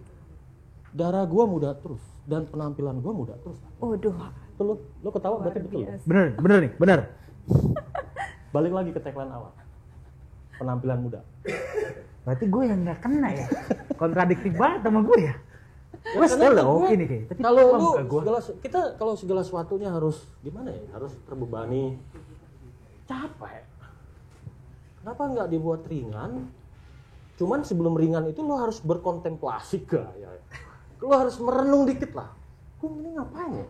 [SPEAKER 1] darah gua muda terus dan penampilan gua muda terus.
[SPEAKER 3] Waduh.
[SPEAKER 1] Itu lo ketawa berarti betul. Ya?
[SPEAKER 2] Bener nih, bener.
[SPEAKER 1] Balik lagi ke tagline awal. Penampilan muda.
[SPEAKER 2] Berarti gue yang nggak kena ya. Kontradiktif banget sama gue ya. Gue
[SPEAKER 1] Karena
[SPEAKER 2] still
[SPEAKER 1] gue-
[SPEAKER 2] oke nih kayak. Tapi
[SPEAKER 1] kalau
[SPEAKER 2] kok
[SPEAKER 1] lu
[SPEAKER 2] muka gue.
[SPEAKER 1] kita kalau segala sesuatunya harus gimana ya? Harus terbebani. Capek. Kenapa nggak dibuat ringan? Cuman sebelum ringan itu lo harus berkontemplasi ya. Lo harus merenung dikit lah. Gue ini ngapain ya?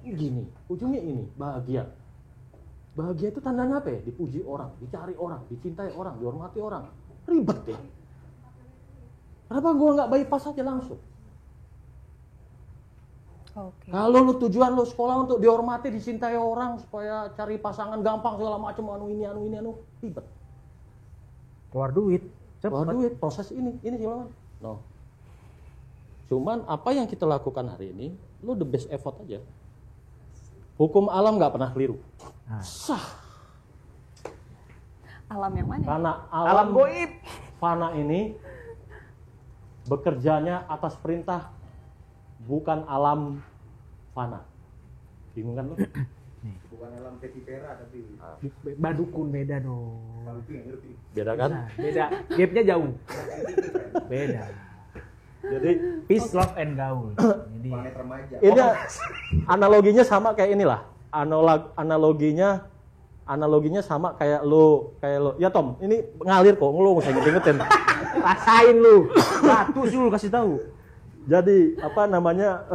[SPEAKER 1] Ini gini, ujungnya ini, bahagia. Bahagia itu tandanya apa ya? Dipuji orang, dicari orang, dicintai orang, dihormati orang. Ribet ya. Kenapa gue nggak bypass aja langsung?
[SPEAKER 3] Oke.
[SPEAKER 1] Kalau lu tujuan lu sekolah untuk dihormati, dicintai orang, supaya cari pasangan gampang segala macam, anu ini, ribet.
[SPEAKER 2] Keluar duit.
[SPEAKER 1] Keluar
[SPEAKER 2] Cepet.
[SPEAKER 1] duit, proses ini sih Bang. No. Cuman apa yang kita lakukan hari ini, lu the best effort aja. Hukum alam nggak pernah keliru.
[SPEAKER 2] Nah.
[SPEAKER 1] Sah.
[SPEAKER 3] Alam yang mana?
[SPEAKER 1] Karena
[SPEAKER 2] Alam goib.
[SPEAKER 1] fana ini bekerjanya atas perintah, bukan alam fana. Bingung kan lu?
[SPEAKER 4] Bukan alam Petipera tapi
[SPEAKER 2] Badukun beda dong.
[SPEAKER 4] Bangki yang ngerti.
[SPEAKER 1] Beda kan?
[SPEAKER 2] Nah, beda. Gapnya jauh. Beda.
[SPEAKER 1] Jadi
[SPEAKER 2] Peace, love, and gaul. Jadi
[SPEAKER 4] Planet remaja.
[SPEAKER 1] ini analoginya sama kayak inilah. Analoginya sama kayak lo. Ya Tom, ini ngalir kok, lo nggak usah ingetin.
[SPEAKER 2] rasain lu. Ratus lu kasih tahu.
[SPEAKER 1] Jadi apa namanya?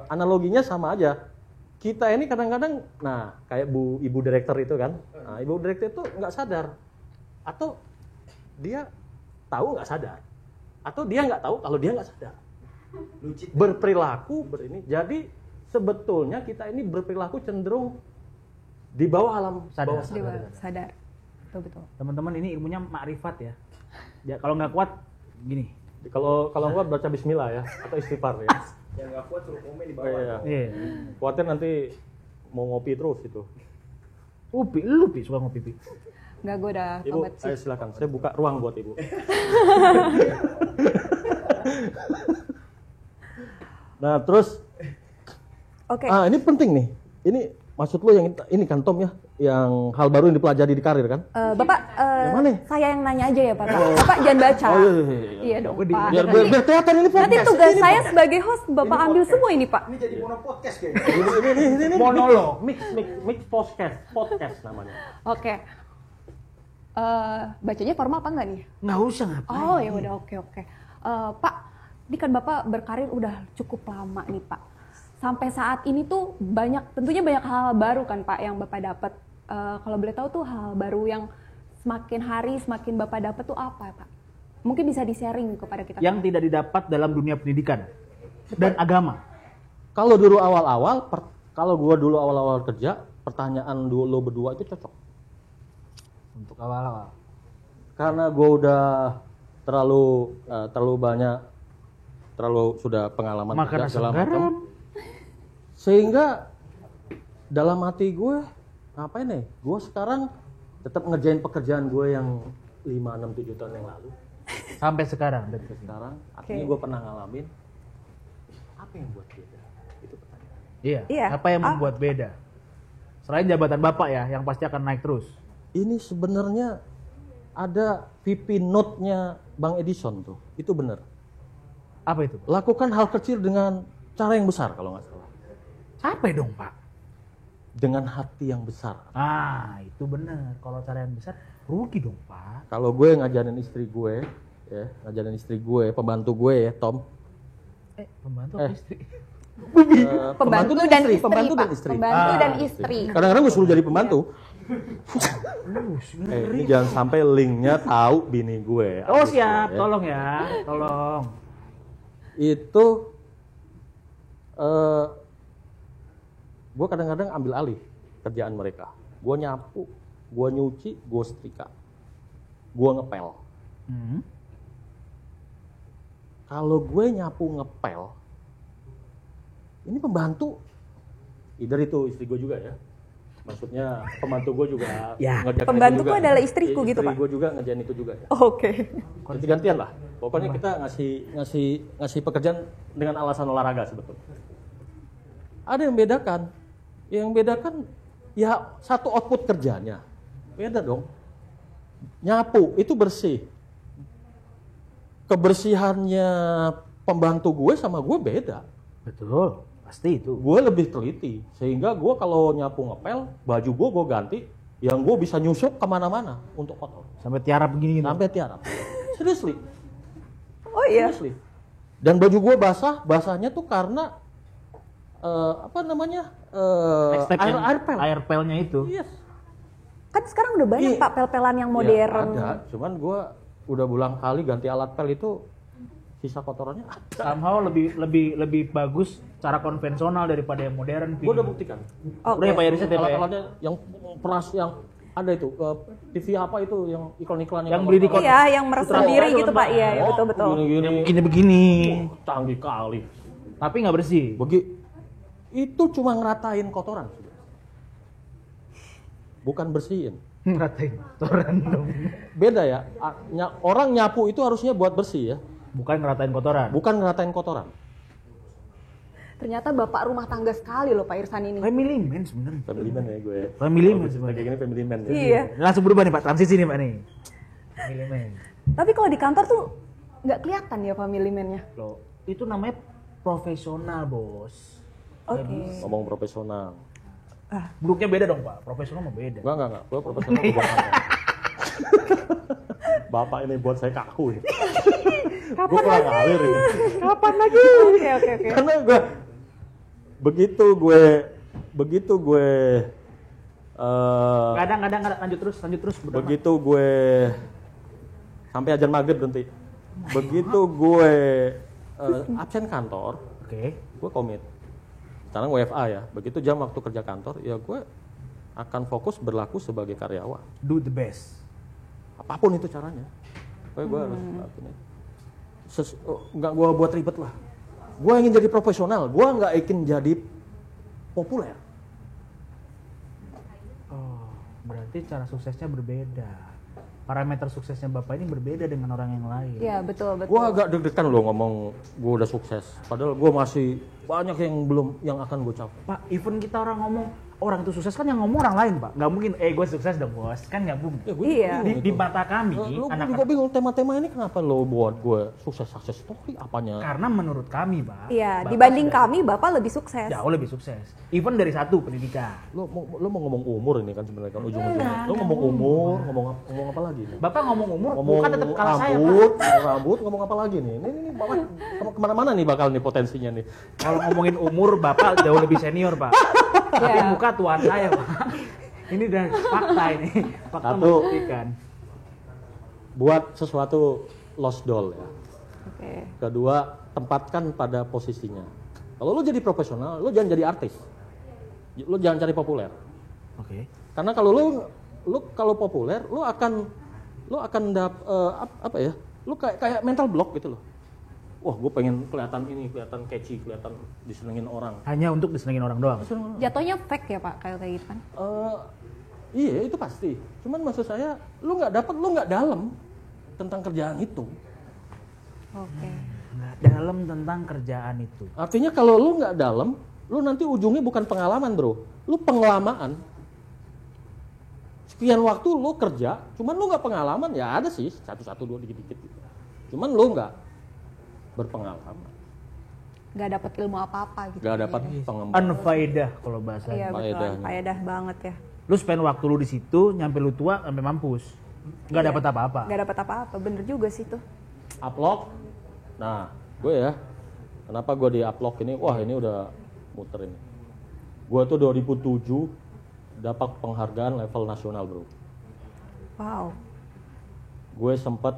[SPEAKER 1] Analoginya sama aja. Kita ini kadang-kadang, nah kayak ibu direktur itu kan, nah, ibu direktur itu nggak sadar, atau dia tahu nggak sadar, atau dia nggak tahu kalau dia nggak sadar.
[SPEAKER 4] Lucid.
[SPEAKER 1] Berperilaku jadi sebetulnya kita ini berperilaku cenderung di bawah alam
[SPEAKER 2] Sadar.
[SPEAKER 1] bawah
[SPEAKER 3] Dewa,
[SPEAKER 1] sadar.
[SPEAKER 3] sadar. Betul.
[SPEAKER 2] Teman-teman ini ilmunya makrifat ya. Ya kalau nggak kuat gini.
[SPEAKER 1] Kalau nggak baca Bismillah ya atau istighfar ya.
[SPEAKER 4] Yang nggak kuat suruh komen di
[SPEAKER 1] Oh,
[SPEAKER 4] bawah.
[SPEAKER 1] iya.
[SPEAKER 2] Iya.
[SPEAKER 1] Kuatir nanti mau ngopi terus itu.
[SPEAKER 2] Lu suka ngopi pi.
[SPEAKER 3] Enggak, gue udah
[SPEAKER 1] Ibu,
[SPEAKER 3] tobat sih.
[SPEAKER 1] ayo silakan. Saya buka ruang buat ibu. Nah terus,
[SPEAKER 3] Oke.
[SPEAKER 1] ini penting nih. Ini maksud lo yang ini kan Tom ya, yang hal baru yang dipelajari di karir kan?
[SPEAKER 3] Bapak,
[SPEAKER 1] Yang mana?
[SPEAKER 3] saya yang nanya aja ya Pak. Bapak jangan baca.
[SPEAKER 1] Oh iya.
[SPEAKER 3] Iya dong Pak.
[SPEAKER 1] Biar kelihatan ini podcast.
[SPEAKER 3] Nanti tugas
[SPEAKER 1] Ini
[SPEAKER 3] saya
[SPEAKER 1] podcast.
[SPEAKER 3] sebagai host Bapak ambil semua ini Pak.
[SPEAKER 4] Ini jadi mono podcast kayaknya.
[SPEAKER 1] Ini
[SPEAKER 2] Monolog.
[SPEAKER 1] mix podcast namanya.
[SPEAKER 3] Oke. Bacanya formal apa enggak nih?
[SPEAKER 2] Nggak usah ngapain.
[SPEAKER 3] Oh ya udah, oke. Pak, ini kan Bapak berkarir udah cukup lama nih Pak. Sampai saat ini tuh tentunya banyak hal baru kan Pak yang Bapak dapat. Kalau boleh tahu tuh hal baru yang semakin hari semakin Bapak dapat tuh apa Pak? Mungkin bisa di-sharing kepada kita.
[SPEAKER 2] Yang tidak didapat dalam dunia pendidikan dan agama.
[SPEAKER 1] Kalau dulu awal-awal kerja, pertanyaan lo berdua itu cocok.
[SPEAKER 2] Untuk awal-awal.
[SPEAKER 1] Karena gue udah terlalu banyak, sudah pengalaman
[SPEAKER 2] Makan
[SPEAKER 1] kerja
[SPEAKER 2] asam
[SPEAKER 1] segala
[SPEAKER 2] garam.
[SPEAKER 1] macam. Sehingga dalam hati gue, ngapain nih? Gue sekarang tetap ngerjain pekerjaan gue yang 5, 6, 7 tahun yang lalu.
[SPEAKER 2] Sampai sekarang.
[SPEAKER 1] Sekarang, artinya
[SPEAKER 3] Oke.
[SPEAKER 1] gue pernah ngalamin. Apa yang buat beda? Itu pertanyaan.
[SPEAKER 2] Iya. Apa yang membuat beda? Selain jabatan Bapak ya, yang pasti akan naik terus.
[SPEAKER 1] Ini sebenarnya ada VP Note-nya Bang Edison tuh. Itu benar.
[SPEAKER 2] Apa itu?
[SPEAKER 1] Lakukan hal kecil dengan cara yang besar kalau nggak salah.
[SPEAKER 2] Capek dong Pak.
[SPEAKER 1] Dengan hati yang besar.
[SPEAKER 2] Ah, itu benar. Kalau cara yang besar, rugi dong Pak.
[SPEAKER 1] Kalau gue ngajarin istri gue, pembantu gue ya, Tom.
[SPEAKER 2] Pembantu apa istri?
[SPEAKER 3] Pembantu dan istri,
[SPEAKER 1] pembantu
[SPEAKER 3] Pak.
[SPEAKER 1] dan istri.
[SPEAKER 3] Pembantu
[SPEAKER 2] Ah,
[SPEAKER 3] dan istri.
[SPEAKER 1] Kadang-kadang gue suruh jadi pembantu. Ini jangan sampai linknya tahu bini gue.
[SPEAKER 2] Oh
[SPEAKER 1] Abis
[SPEAKER 2] siap,
[SPEAKER 1] gue, ya.
[SPEAKER 2] tolong ya, tolong.
[SPEAKER 1] Itu gue kadang-kadang ambil alih kerjaan mereka. Gue nyapu, gue nyuci, gue setrika, gue ngepel. kalau gue nyapu ngepel, ini pembantu, either itu istri gue juga ya. Maksudnya pembantu gue juga
[SPEAKER 2] Ya.
[SPEAKER 1] ngerjain
[SPEAKER 3] Pembantuku
[SPEAKER 1] itu juga.
[SPEAKER 3] adalah istriku gitu, Pak?
[SPEAKER 1] Istri gue juga ngerjain itu juga ya.
[SPEAKER 3] Oke.
[SPEAKER 1] Ganti-gantian lah. Pokoknya kita ngasih pekerjaan dengan alasan olahraga sebetulnya. Ada yang bedakan. Yang bedakan ya satu output kerjanya. Beda dong. Nyapu itu bersih. Kebersihannya pembantu gue sama gue beda.
[SPEAKER 2] Betul, pasti itu.
[SPEAKER 1] Gue lebih teliti. Sehingga gue kalau nyapu ngepel, baju gue ganti. Yang gue bisa nyusup kemana-mana untuk kotor.
[SPEAKER 2] Sampai tiarap begini gitu.
[SPEAKER 1] Sampai tiarap. Seriously.
[SPEAKER 3] Oh iya.
[SPEAKER 1] Seriously. Dan baju gue basahnya tuh karena apa namanya?
[SPEAKER 2] Next step yang
[SPEAKER 1] air pel.
[SPEAKER 2] air pelnya itu.
[SPEAKER 1] Yes.
[SPEAKER 3] Kan sekarang udah banyak
[SPEAKER 1] Iya.
[SPEAKER 3] Pak pel-pelan yang
[SPEAKER 1] Ya,
[SPEAKER 3] modern.
[SPEAKER 1] ada. Cuman gue udah berulang kali ganti alat pel itu sisa kotorannya ada.
[SPEAKER 2] Somehow lebih bagus cara konvensional daripada yang modern.
[SPEAKER 1] Gue udah buktikan.
[SPEAKER 3] Oke.
[SPEAKER 2] Udah ya Pak ya, riset ya Pak ya?
[SPEAKER 1] Alat-alatnya yang peras yang ada itu TV apa itu yang iklan-iklan
[SPEAKER 2] Yang beli di kota.
[SPEAKER 3] Iya, yang meres
[SPEAKER 2] Putra
[SPEAKER 3] sendiri
[SPEAKER 2] Bogor
[SPEAKER 3] gitu
[SPEAKER 2] tuh,
[SPEAKER 3] Pak. Iya,
[SPEAKER 1] Oh,
[SPEAKER 3] betul-betul.
[SPEAKER 1] Gini-gini.
[SPEAKER 2] Begini-begini.
[SPEAKER 1] Canggih kali.
[SPEAKER 2] Tapi nggak bersih.
[SPEAKER 1] Itu cuma ngeratain kotoran. Bukan bersihin.
[SPEAKER 2] Ngeratain kotoran dong.
[SPEAKER 1] Beda ya. Orang nyapu itu harusnya buat bersih ya.
[SPEAKER 2] Bukan ngeratain kotoran.
[SPEAKER 1] Bukan ngeratain kotoran.
[SPEAKER 3] Ternyata Bapak rumah tangga sekali loh Pak Irsan ini.
[SPEAKER 2] Family man sebenarnya.
[SPEAKER 1] Family man ya gue.
[SPEAKER 2] Family man
[SPEAKER 1] Kayak
[SPEAKER 2] sebenarnya.
[SPEAKER 1] gini family man ya.
[SPEAKER 3] Iya.
[SPEAKER 2] Langsung berubah nih Pak, transisi nih Pak nih. Family man.
[SPEAKER 3] Tapi kalau di kantor tuh nggak kelihatan ya family man-nya.
[SPEAKER 2] Loh, itu namanya profesional, Bos.
[SPEAKER 3] Oke.
[SPEAKER 1] Ngomong profesional.
[SPEAKER 2] Buruknya beda dong, Pak. Profesional mah beda.
[SPEAKER 1] Enggak. Gue profesional gue buat apa? Bapak ini buat saya kaku ya. Gue kurang alir ini.
[SPEAKER 3] Kapan lagi? Oke.
[SPEAKER 1] Karena gue begitu gue
[SPEAKER 2] Kadang-kadang lanjut terus. Udah, Pak.
[SPEAKER 1] begitu gue sampai ajan maghrib berhenti. Begitu gue absen kantor,
[SPEAKER 2] Oke.
[SPEAKER 1] gue komit. Sekarang WFA ya. Begitu jam waktu kerja kantor, ya gue akan fokus berlaku sebagai karyawan.
[SPEAKER 2] Do the best.
[SPEAKER 1] Apapun itu caranya. Pokoknya gue harus lakuin itu. Nggak gue buat ribet lah. Gue ingin jadi profesional. Gue nggak ingin jadi populer.
[SPEAKER 2] Oh, berarti cara suksesnya berbeda. Parameter suksesnya Bapak ini berbeda dengan orang yang lain.
[SPEAKER 3] Iya, betul.
[SPEAKER 1] Gue agak deg-degan loh ngomong gue udah sukses. Padahal gue masih banyak yang akan gue capai.
[SPEAKER 2] Pak, even kita orang ngomong orang itu sukses kan yang ngomong orang lain, Pak. Nggak mungkin, gue sukses dong, Bos. Kan nggak mungkin.
[SPEAKER 1] Ya, gue
[SPEAKER 3] Iya.
[SPEAKER 1] bingung
[SPEAKER 2] Di
[SPEAKER 1] itu.
[SPEAKER 2] mata kami,
[SPEAKER 1] Lo
[SPEAKER 2] anak-anak,
[SPEAKER 1] juga bingung tema-tema ini kenapa lo buat gue sukses story apanya?
[SPEAKER 2] karena menurut kami, Pak.
[SPEAKER 3] Iya,
[SPEAKER 2] Bapak
[SPEAKER 3] dibanding
[SPEAKER 2] sudah
[SPEAKER 3] kami Bapak lebih sukses.
[SPEAKER 2] jauh lebih sukses. Even dari satu pendidikan.
[SPEAKER 1] Lo mau ngomong umur ini kan sebenarnya kan ujung-ujungnya.
[SPEAKER 2] Enggak,
[SPEAKER 1] Lo ngomong umur, ngomong apa lagi? Nih?
[SPEAKER 2] Bapak ngomong umur,
[SPEAKER 1] Ngomong
[SPEAKER 2] bukan tetap kalah saya, Pak.
[SPEAKER 1] rambut, ngomong apa lagi nih? Ini Bapak kemana-mana nih bakal nih potensinya nih.
[SPEAKER 2] Kalau ngomongin umur, Bapak jauh lebih senior, Pak. Tapi
[SPEAKER 3] Iya.
[SPEAKER 2] muka tuan saya, Pak. Ini udah fakta ini. Fakta
[SPEAKER 1] Satu.
[SPEAKER 2] membuktikan.
[SPEAKER 1] Buat sesuatu lost doll ya.
[SPEAKER 3] Oke.
[SPEAKER 1] Kedua, tempatkan pada posisinya. Kalau lo jadi profesional, lo jangan jadi artis. Lo jangan cari populer.
[SPEAKER 2] Oke.
[SPEAKER 1] Karena kalau lo kalau populer, lo akan apa ya? Lo kayak mental block gitu loh. Wah, gue pengen kelihatan catchy, kelihatan disenengin orang.
[SPEAKER 2] Hanya untuk disenengin orang doang.
[SPEAKER 3] Jatuhnya fake ya Pak kayak gitu kan?
[SPEAKER 1] Iya itu pasti. Cuman maksud saya, lo nggak dalam tentang kerjaan itu.
[SPEAKER 3] Oke.
[SPEAKER 2] Nggak dalam tentang kerjaan itu.
[SPEAKER 1] Artinya kalau lo nggak dalam, lo nanti ujungnya bukan pengalaman bro, lo penglamaan. Sekian waktu lo kerja, cuman lo nggak pengalaman ya ada sih 1, 2 dikit-dikit. Cuman lo nggak berpengalaman,
[SPEAKER 3] Gak dapat ilmu apa-apa gitu.
[SPEAKER 1] nggak dapat pengembangan.
[SPEAKER 2] Unfaedah kalau bahasa.
[SPEAKER 3] Iya betul,
[SPEAKER 1] faedahnya.
[SPEAKER 3] faedah banget ya.
[SPEAKER 2] Lu spend waktu lu di situ, nyampe lu tua sampai mampus. Nggak
[SPEAKER 3] Iya.
[SPEAKER 2] dapat apa-apa.
[SPEAKER 3] Gak dapat apa-apa, bener juga sih tuh.
[SPEAKER 1] Upload. Nah, gue ya, kenapa gue di upload ini? Wah ini udah muter ini. Gue tuh 2007 dapat penghargaan level nasional bro.
[SPEAKER 3] Wow.
[SPEAKER 1] Gue sempet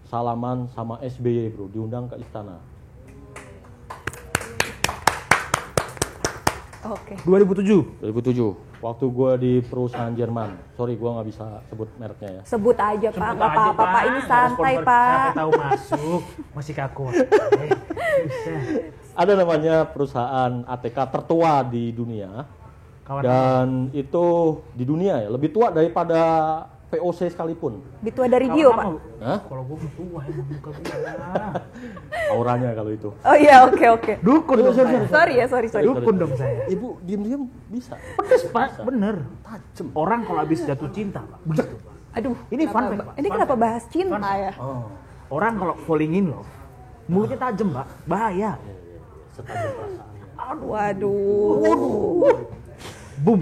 [SPEAKER 1] salaman sama SBY bro, diundang ke istana.
[SPEAKER 3] Oke.
[SPEAKER 2] 2007.
[SPEAKER 1] 2007. Waktu gue di perusahaan Jerman. Sorry, gue nggak bisa sebut mereknya ya.
[SPEAKER 3] Sebut aja Pak, nggak
[SPEAKER 2] Sebut
[SPEAKER 3] apa-apa
[SPEAKER 2] aja,
[SPEAKER 3] Pak, ini santai Pak.
[SPEAKER 2] Sampai tahu masuk, masih kaku. Bisa.
[SPEAKER 1] Ada namanya perusahaan ATK tertua di dunia.
[SPEAKER 2] Kawan
[SPEAKER 1] Dan itu di dunia ya, lebih tua daripada VOC sekalipun.
[SPEAKER 3] Lebih tua dari Dio Pak.
[SPEAKER 1] Hah?
[SPEAKER 2] Kalau gue tua emang muka gue.
[SPEAKER 1] Auranya kalau itu.
[SPEAKER 3] Oh iya, oke.
[SPEAKER 2] Dukun dong saya.
[SPEAKER 3] Sorry.
[SPEAKER 2] Dukun dong saya.
[SPEAKER 1] Ibu diem-diem bisa.
[SPEAKER 2] Pedes Pak, bener.
[SPEAKER 1] Tajem.
[SPEAKER 2] Orang kalau habis jatuh cinta Pak, begitu Pak.
[SPEAKER 3] Aduh.
[SPEAKER 2] Ini fun fact, Pak.
[SPEAKER 3] Ini
[SPEAKER 2] Fun
[SPEAKER 3] kenapa
[SPEAKER 2] fact.
[SPEAKER 3] bahas cinta
[SPEAKER 2] Fun fact.
[SPEAKER 3] ya?
[SPEAKER 1] Oh,
[SPEAKER 2] Orang kalau falling in love, mulutnya tajam Pak, bahaya.
[SPEAKER 1] setajam perasaannya.
[SPEAKER 3] Waduh.
[SPEAKER 2] Boom.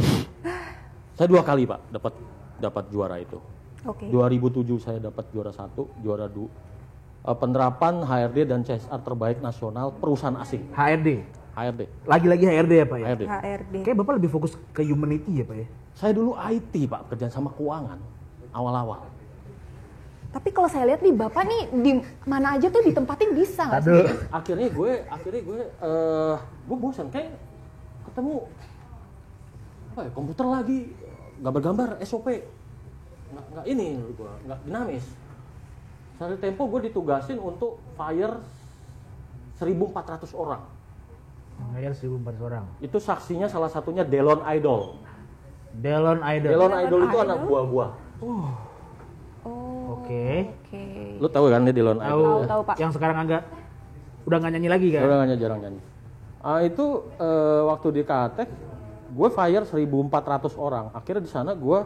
[SPEAKER 1] Saya 2 kali Pak dapat juara itu.
[SPEAKER 3] Oke.
[SPEAKER 1] 2007 saya dapat juara 1, juara 2. Penerapan HRD dan CSR terbaik nasional perusahaan asing.
[SPEAKER 2] HRD.
[SPEAKER 1] HRD.
[SPEAKER 2] Lagi-lagi HRD ya Pak ya?
[SPEAKER 1] HRD.
[SPEAKER 3] HRD.
[SPEAKER 2] Kayak Bapak lebih fokus ke humanity ya Pak ya?
[SPEAKER 1] Saya dulu IT Pak, kerjaan sama keuangan awal-awal.
[SPEAKER 3] Tapi kalau saya lihat nih Bapak nih di mana aja tuh ditempatin bisa nggak sih?
[SPEAKER 2] Aduh.
[SPEAKER 1] Akhirnya gue bosan kayak ketemu apa ya, komputer lagi gambar-gambar SOP nggak ini gue nggak dinamis. Sehari tempo gue ditugasin untuk fire 1.400 orang.
[SPEAKER 2] Ngayal 1.400 orang.
[SPEAKER 1] Itu saksinya salah satunya Delon Idol.
[SPEAKER 2] Delon Idol.
[SPEAKER 1] Delon Idol itu
[SPEAKER 3] Idol?
[SPEAKER 1] anak buah gua.
[SPEAKER 3] Oh.
[SPEAKER 2] Oke.
[SPEAKER 3] Oke.
[SPEAKER 1] Lu tahu kan dia Delon Idol?
[SPEAKER 3] Tahu, Pak.
[SPEAKER 2] Yang sekarang agak udah nggak nyanyi lagi kan?
[SPEAKER 1] Dia orangnya jarang nyanyi. Itu waktu di Katek, gue fire 1.400 orang. Akhirnya di sana gue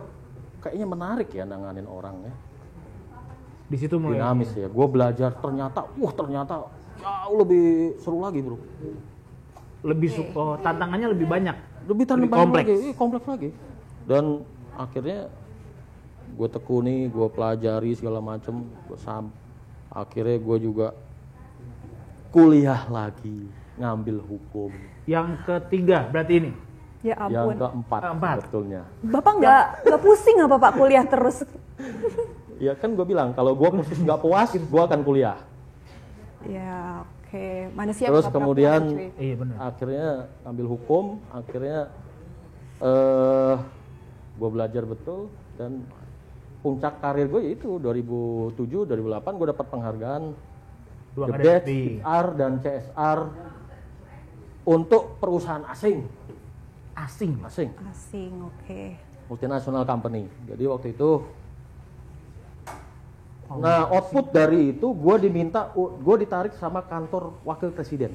[SPEAKER 1] kayaknya menarik ya nanganin orang ya.
[SPEAKER 2] Di situ mulai.
[SPEAKER 1] Dinamis ya. Gue belajar ternyata jauh lebih seru lagi bro.
[SPEAKER 2] Lebih tantangannya lebih banyak.
[SPEAKER 1] Lebih
[SPEAKER 2] kompleks.
[SPEAKER 1] kompleks lagi. Dan akhirnya gue tekuni, gue pelajari segala macem. Akhirnya gue juga kuliah lagi, ngambil hukum.
[SPEAKER 2] Yang ketiga berarti ini.
[SPEAKER 3] Ya
[SPEAKER 1] Yang
[SPEAKER 3] ampun.
[SPEAKER 1] keempat betulnya.
[SPEAKER 3] Bapak nggak pusing apa Pak kuliah terus?
[SPEAKER 1] Ya kan gue bilang kalau gue khusus nggak puas, gue akan kuliah.
[SPEAKER 3] Ya oke. Manusia
[SPEAKER 1] Terus
[SPEAKER 3] nggak pernah
[SPEAKER 1] kemudian
[SPEAKER 3] puas, cuy.
[SPEAKER 2] Iya benar.
[SPEAKER 1] akhirnya ambil hukum, akhirnya gue belajar betul dan puncak karir gue yaitu 2007, 2008 gue dapat penghargaan
[SPEAKER 2] Dua
[SPEAKER 1] The
[SPEAKER 2] kali
[SPEAKER 1] Best
[SPEAKER 2] di
[SPEAKER 1] HR dan CSR untuk perusahaan asing,
[SPEAKER 2] asing.
[SPEAKER 3] Asing, oke.
[SPEAKER 1] multinational company. Jadi waktu itu, nah output dari itu gue ditarik sama kantor wakil presiden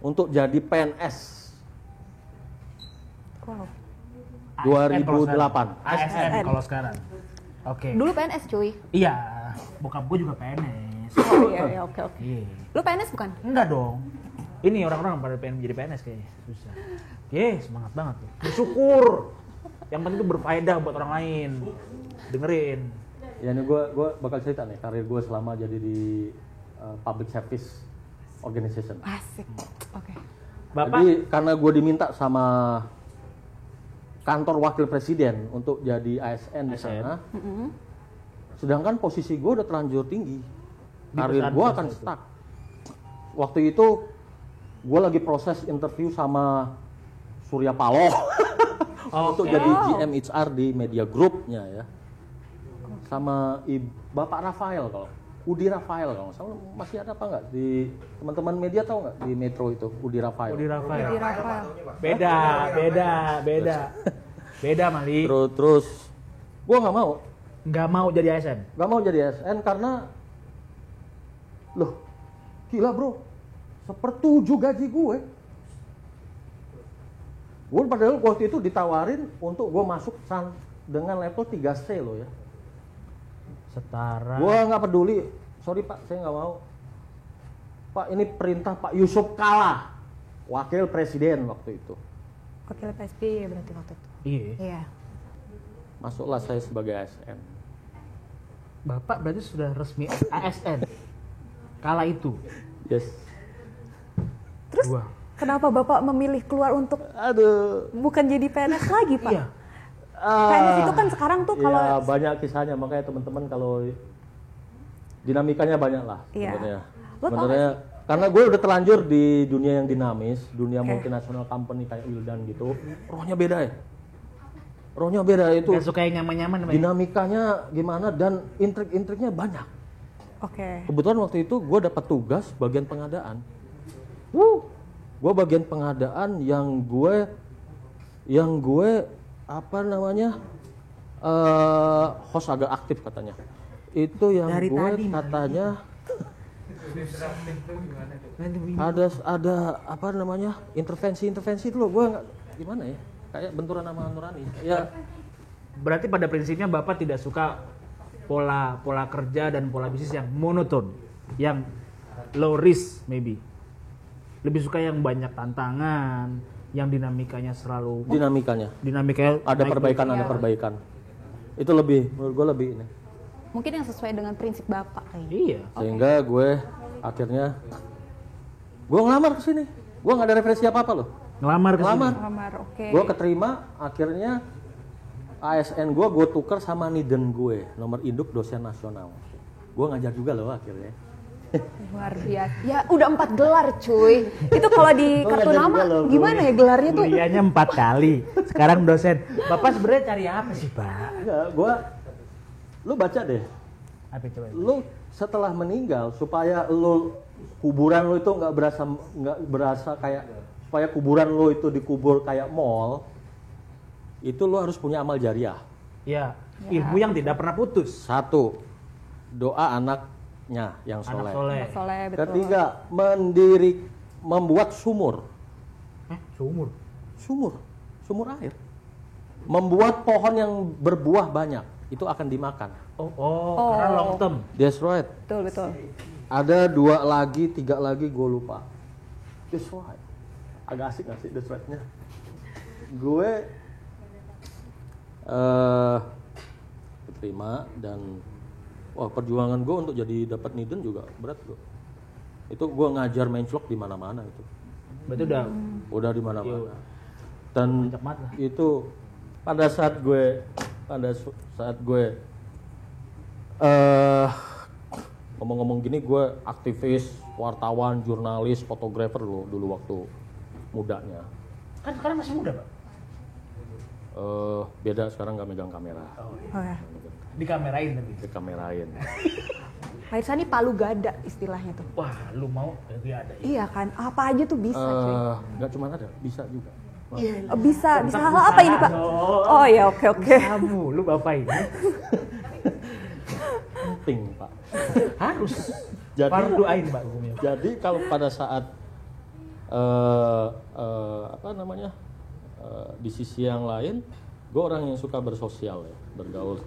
[SPEAKER 1] untuk jadi PNS
[SPEAKER 3] Wow.
[SPEAKER 1] 2008.
[SPEAKER 2] ASN kalau sekarang. Oke.
[SPEAKER 3] Dulu PNS cuy.
[SPEAKER 2] Iya, bokap gue juga PNS.
[SPEAKER 3] Oh iya, oke.
[SPEAKER 2] Iya.
[SPEAKER 3] Lu PNS bukan?
[SPEAKER 2] Enggak dong. Ini orang-orang pada pengen menjadi PNS kayaknya. Susah. Semangat banget tuh. Bersyukur. Yang penting itu berfaedah buat orang lain. Dengerin.
[SPEAKER 1] Ya ini gue bakal cerita nih karir gue selama jadi di public service organization.
[SPEAKER 3] Asik. Oke.
[SPEAKER 2] Bapak
[SPEAKER 1] Jadi karena gue diminta sama kantor wakil presiden untuk jadi ASN di sana, sedangkan posisi gue udah terlanjur tinggi, karir gue akan stuck. Waktu itu gue lagi proses interview sama Surya Paloh untuk jadi GM HR di media groupnya ya, sama Bapak Rafael kalau Udi Rafael kalau nggak salah, masih ada apa nggak di teman-teman media tahu nggak di Metro itu Udi Rafael?
[SPEAKER 2] Udi Rafael.
[SPEAKER 3] Di Rafael.
[SPEAKER 2] Beda Mali.
[SPEAKER 1] Terus gue nggak
[SPEAKER 2] Nggak mau jadi ASN.
[SPEAKER 1] jadi ASN karena loh gila bro, 1/7 gaji gue. Gue padahal waktu itu ditawarin untuk gue masuk dengan level 3C loh ya.
[SPEAKER 2] Setara.
[SPEAKER 1] Gue nggak peduli, sorry Pak, saya nggak mau. Pak, ini perintah Pak Yusuf Kala, wakil presiden waktu itu.
[SPEAKER 3] Wakil PSBY berarti waktu itu.
[SPEAKER 2] Iya.
[SPEAKER 3] Iya.
[SPEAKER 1] Masuklah saya sebagai ASN.
[SPEAKER 2] Bapak berarti sudah resmi ASN. Kala itu.
[SPEAKER 1] Yes.
[SPEAKER 3] Terus
[SPEAKER 2] Dua.
[SPEAKER 3] kenapa Bapak memilih keluar untuk
[SPEAKER 1] Aduh.
[SPEAKER 3] bukan jadi PNS lagi Pak?
[SPEAKER 2] Iya.
[SPEAKER 3] PNS itu kan sekarang tuh kalau
[SPEAKER 1] Ya banyak kisahnya, makanya teman-teman kalau dinamikanya banyak lah
[SPEAKER 3] Iya.
[SPEAKER 1] sebenarnya.
[SPEAKER 3] Lo tau
[SPEAKER 1] Sebenarnya Karena gue udah terlanjur di dunia yang dinamis, dunia multinasional company kayak Wildan gitu, rohnya beda ya. Rohnya beda itu.
[SPEAKER 2] Gak suka yang nyaman-nyaman, Pak.
[SPEAKER 1] Dinamikanya gimana dan intrik-intriknya banyak.
[SPEAKER 3] Oke.
[SPEAKER 1] Kebetulan waktu itu gue dapat tugas bagian pengadaan. Gue bagian pengadaan yang gue apa namanya host agak aktif katanya. Itu yang
[SPEAKER 2] Dari
[SPEAKER 1] gue
[SPEAKER 2] tadi,
[SPEAKER 1] katanya ada apa namanya intervensi itu loh, gue nggak gimana ya, kayak benturan sama nurani ya.
[SPEAKER 2] Berarti pada prinsipnya Bapak tidak suka pola kerja dan pola bisnis yang monoton, yang low risk maybe. Lebih suka yang banyak tantangan, yang dinamikanya selalu
[SPEAKER 1] Dinamikanya ada
[SPEAKER 2] naik
[SPEAKER 1] perbaikan, ada perbaikan. Itu lebih, menurut gue lebih ini.
[SPEAKER 3] Mungkin yang sesuai dengan prinsip Bapak kayaknya.
[SPEAKER 2] Iya.
[SPEAKER 1] Sehingga gue akhirnya gue ngelamar ke sini. Gue nggak ada referensi apa loh.
[SPEAKER 2] Ngelamar ke sini.
[SPEAKER 3] Kamar, oke.
[SPEAKER 1] Gue keterima, akhirnya ASN gue tuker sama niden gue, nomor induk dosen nasional. Gue ngajar juga loh akhirnya.
[SPEAKER 3] Luar biasa. Ya udah 4 gelar cuy. Itu kalau di kartu
[SPEAKER 1] ngajar
[SPEAKER 3] nama
[SPEAKER 1] juga loh,
[SPEAKER 3] gimana ya gelarnya tuh?
[SPEAKER 2] Kuliahnya 4 kali. Sekarang dosen. Bapak sebenarnya cari apa sih, Pak?
[SPEAKER 1] Enggak, lu baca deh.
[SPEAKER 2] Apa coba?
[SPEAKER 1] Lu setelah meninggal supaya lu kuburan lu itu nggak berasa kayak, supaya kuburan lu itu dikubur kayak mall, itu lu harus punya amal jariah.
[SPEAKER 2] Ya, ilmu yang tidak pernah putus.
[SPEAKER 1] 1, doa anaknya yang
[SPEAKER 2] Anak
[SPEAKER 1] soleh.
[SPEAKER 2] soleh.
[SPEAKER 3] Soleh betul.
[SPEAKER 1] Ketiga, membuat sumur
[SPEAKER 2] Sumur
[SPEAKER 1] air. Membuat pohon yang berbuah banyak, itu akan dimakan.
[SPEAKER 2] Karena long term.
[SPEAKER 1] That's right.
[SPEAKER 3] Betul.
[SPEAKER 1] Ada 2 lagi, 3 lagi gue lupa. That's right. Agak asik nggak sih that's right-nya? Gue terima dan perjuangan gue untuk jadi dapat niden juga berat gue. Itu gue ngajar mencelok di mana-mana itu.
[SPEAKER 2] Berarti
[SPEAKER 1] Udah di mana-mana. Dan
[SPEAKER 2] Mantap banget lah.
[SPEAKER 1] itu pada saat gue ngomong-ngomong gini, gue aktivis, wartawan, jurnalis, fotografer dulu waktu mudanya.
[SPEAKER 2] kan sekarang masih muda, Pak.
[SPEAKER 1] Beda sekarang nggak megang kamera.
[SPEAKER 3] Oh ya.
[SPEAKER 2] Dikamerain tapi.
[SPEAKER 1] Dikamerain.
[SPEAKER 3] Pak Irsa ini palu gada istilahnya tuh.
[SPEAKER 2] Wah, lu mau dia ada.
[SPEAKER 3] Iya kan, apa aja tuh bisa cuy.
[SPEAKER 1] Nggak cuma ada, bisa juga.
[SPEAKER 3] Bisa hal apa ini Pak? Oh ya, oke.
[SPEAKER 2] Kamu, lu Bapak ini
[SPEAKER 1] Penting Pak.
[SPEAKER 2] harus
[SPEAKER 1] Jadi
[SPEAKER 2] fardu ain, Pak, hukumnya.
[SPEAKER 1] Jadi kalau pada saat di sisi yang lain, gue orang yang suka bersosial ya, bergaul.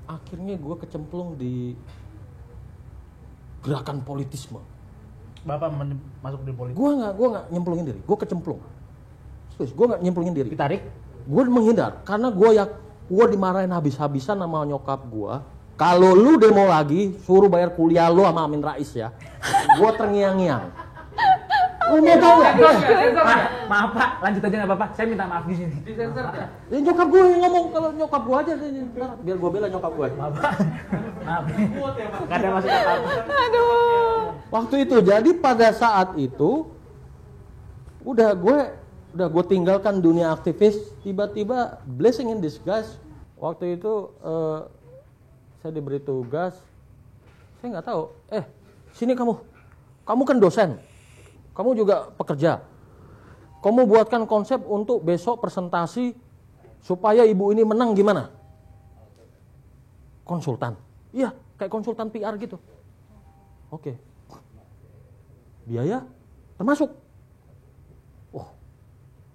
[SPEAKER 1] Akhirnya gue kecemplung di gerakan politisme.
[SPEAKER 2] Bapak masuk di politik.
[SPEAKER 1] Gue nggak nyemplungin diri, gue kecemplung. Terus gue nggak nyemplungin diri.
[SPEAKER 2] Ditarik.
[SPEAKER 1] Gue menghindar karena gue dimarahin habis-habisan sama nyokap gue. Kalau lu demo lagi, suruh bayar kuliah lu sama Amin Rais ya. Gue terngiang-ngiang. Lu mau tau nggak?
[SPEAKER 2] Maaf Pak, lanjut aja nggak apa-apa. Saya minta maaf di sini.
[SPEAKER 1] Ya nyokap gue yang ngomong, kalau nyokap gue aja ntar biar gue bela nyokap gue.
[SPEAKER 2] Maaf Pak. Maaf. Nggak ada maksud apa-apa.
[SPEAKER 1] Waktu itu, jadi pada saat itu udah gue tinggalkan dunia aktivis, tiba-tiba blessing in disguise. Waktu itu saya diberi tugas, saya nggak tahu. Sini kamu kan dosen, kamu juga pekerja. Kamu buatkan konsep untuk besok presentasi supaya ibu ini menang gimana? Konsultan. Iya, kayak konsultan PR gitu. Oke. Biaya termasuk.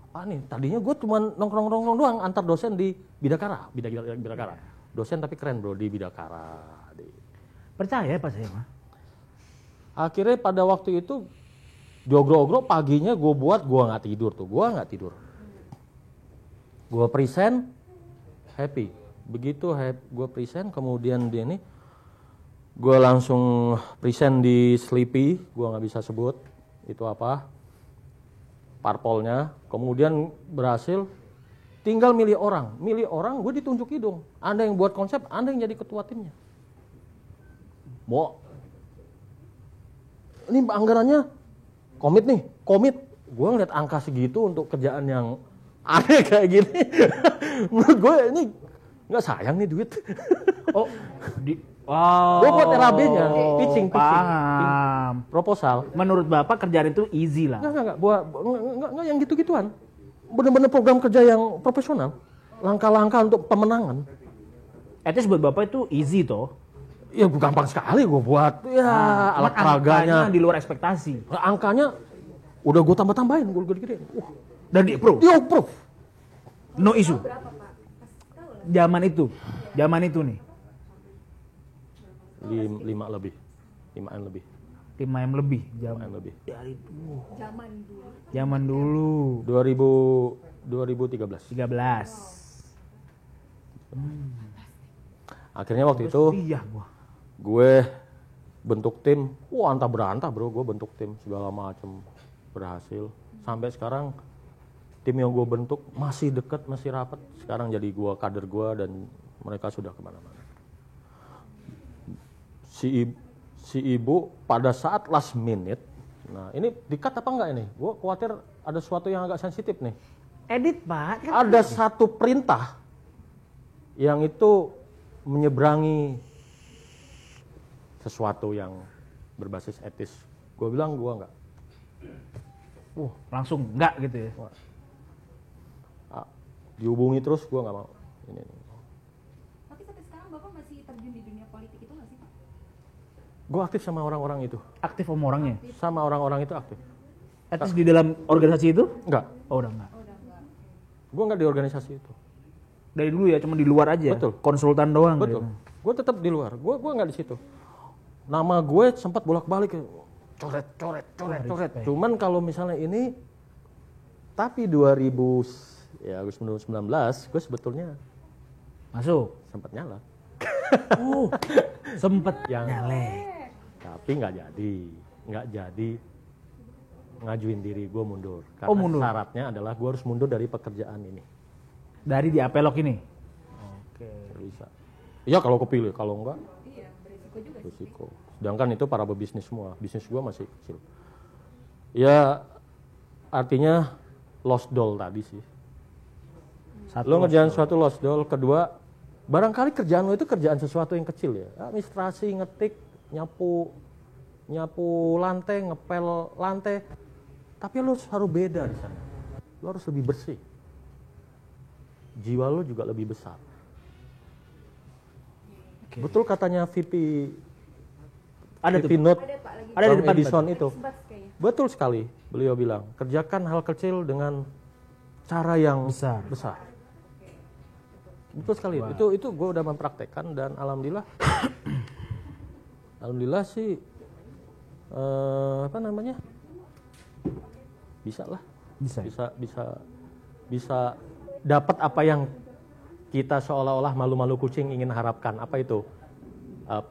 [SPEAKER 1] Apa nih? Tadinya gue cuma nongkrong doang antar dosen di Bidakara. Dosen tapi keren bro di Bidakara.
[SPEAKER 2] Percaya Pak saya mah.
[SPEAKER 1] Akhirnya pada waktu itu jogro-ogro paginya gue nggak tidur. Gue present happy. Begitu gue present, kemudian dia ini gue langsung present di Sleepy, gue nggak bisa sebut itu apa, parpolnya. Kemudian berhasil, tinggal milih orang gue ditunjuk hidung. Anda yang buat konsep, Anda yang jadi ketua timnya. ini anggarannya komit. Gue ngeliat angka segitu untuk kerjaan yang aneh kayak gini. Menurut gue ini nggak sayang nih duit.
[SPEAKER 2] Wow.
[SPEAKER 1] Gue buat RAB-nya, pitching.
[SPEAKER 2] Paham.
[SPEAKER 1] Proposal.
[SPEAKER 2] Menurut Bapak kerjaan itu easy lah.
[SPEAKER 1] Enggak yang gitu-gituan. Bener-bener program kerja yang profesional. Langkah-langkah untuk pemenangan.
[SPEAKER 2] Etis buat Bapak itu easy toh.
[SPEAKER 1] Ya gampang sekali gue buat. Ya alat peraganya.
[SPEAKER 2] Di luar ekspektasi.
[SPEAKER 1] Angkanya udah gue tambah-tambahin, gue gede-gedein.
[SPEAKER 2] Dan di approve.
[SPEAKER 1] Di approve.
[SPEAKER 2] No issue. Zaman itu nih.
[SPEAKER 1] 5 lebih. 5M lebih.
[SPEAKER 2] 5M lebih.
[SPEAKER 1] 5M lebih.
[SPEAKER 2] Dari dulu.
[SPEAKER 3] Zaman dulu.
[SPEAKER 1] 2013.
[SPEAKER 2] 13.
[SPEAKER 1] Akhirnya waktu itu
[SPEAKER 2] Iya gua.
[SPEAKER 1] gue bentuk tim. Antah berantah bro, gue bentuk tim segala macem. Berhasil. Sampai sekarang tim yang gue bentuk masih deket, masih rapat. Sekarang jadi gue, kader gue, dan mereka sudah kemana-mana. Si ibu pada saat last minute, nah ini di-cut apa enggak ini? Gue khawatir ada sesuatu yang agak sensitif nih.
[SPEAKER 2] Edit Pak.
[SPEAKER 1] Ada satu perintah yang itu menyeberangi sesuatu yang berbasis etis. Gue bilang gue enggak.
[SPEAKER 2] Langsung enggak gitu ya.
[SPEAKER 1] Dihubungi terus, gue nggak mau. Ini.
[SPEAKER 3] Tapi sampai sekarang Bapak masih terjun di dunia politik itu nggak sih Pak?
[SPEAKER 1] Gue aktif sama orang-orang itu.
[SPEAKER 2] Aktif orangnya.
[SPEAKER 1] Sama orang-orang itu aktif.
[SPEAKER 2] Etis di dalam organisasi itu?
[SPEAKER 1] Enggak.
[SPEAKER 2] Oh udah enggak.
[SPEAKER 1] Gue nggak di organisasi itu.
[SPEAKER 2] Dari dulu ya, cuma di luar aja.
[SPEAKER 1] Betul.
[SPEAKER 2] Konsultan doang.
[SPEAKER 1] Betul.
[SPEAKER 2] Gitu.
[SPEAKER 1] Gue tetap di luar. Gue nggak di situ. Nama gue sempat bolak-balik, coret.
[SPEAKER 2] Respect.
[SPEAKER 1] Cuman kalau misalnya ini, tapi 2019 gue sebetulnya
[SPEAKER 2] Masuk.
[SPEAKER 1] sempat nyala.
[SPEAKER 2] Sempet
[SPEAKER 1] Yang-
[SPEAKER 2] nyalek.
[SPEAKER 1] Tapi nggak jadi ngajuin diri gue mundur. Karena
[SPEAKER 2] Mundur.
[SPEAKER 1] syaratnya adalah gue harus mundur dari pekerjaan ini.
[SPEAKER 2] Dari di Apelok ini. Oke.
[SPEAKER 1] Bisa. Iya kalau kepilih, kalau enggak
[SPEAKER 3] Iya, berisiko juga.
[SPEAKER 1] risiko. Sedangkan itu para pebisnis semua. Bisnis gue masih kecil. Ya artinya lost doll tadi sih. Lo ngerjain suatu lost doll. Kedua, barangkali kerjaan lo itu kerjaan sesuatu yang kecil ya. Administrasi, ngetik, nyapu lantai, ngepel lantai. Tapi lo harus beda di sana. Lo harus lebih bersih. Jiwa lo juga lebih besar. Betul katanya VP
[SPEAKER 2] Ada tuh.
[SPEAKER 1] Note
[SPEAKER 3] Ada Pak lagi.
[SPEAKER 2] Ada di
[SPEAKER 1] Tom
[SPEAKER 2] depan.
[SPEAKER 1] Edison
[SPEAKER 2] Pak.
[SPEAKER 1] itu.
[SPEAKER 3] Sebat kayaknya.
[SPEAKER 1] Betul sekali, beliau bilang, kerjakan hal kecil dengan cara yang
[SPEAKER 2] Besar.
[SPEAKER 1] Betul sekali. Itu gue udah mempraktekkan dan alhamdulillah, alhamdulillah sih, bisa lah,
[SPEAKER 2] Bisa.
[SPEAKER 1] bisa dapat apa yang kita seolah-olah malu-malu kucing ingin harapkan. Apa itu?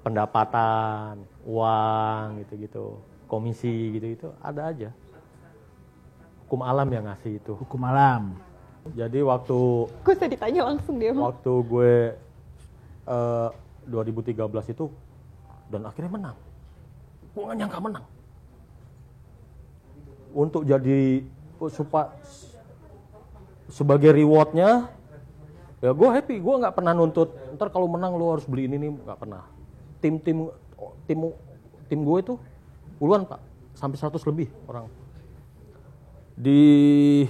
[SPEAKER 1] Pendapatan, uang, gitu-gitu, komisi, gitu-gitu, ada aja. Hukum alam yang ngasih itu.
[SPEAKER 2] Hukum alam.
[SPEAKER 1] Jadi waktu
[SPEAKER 3] Gue usah ditanya langsung dia.
[SPEAKER 1] waktu gue 2013 itu dan akhirnya menang. Gue nggak nyangka menang. Untuk jadi sebagai rewardnya, ya gue happy. Gue nggak pernah nuntut. Ntar kalau menang lo harus beli ini nih, nggak pernah. Tim gue itu puluhan Pak, sampai 100 lebih orang. Di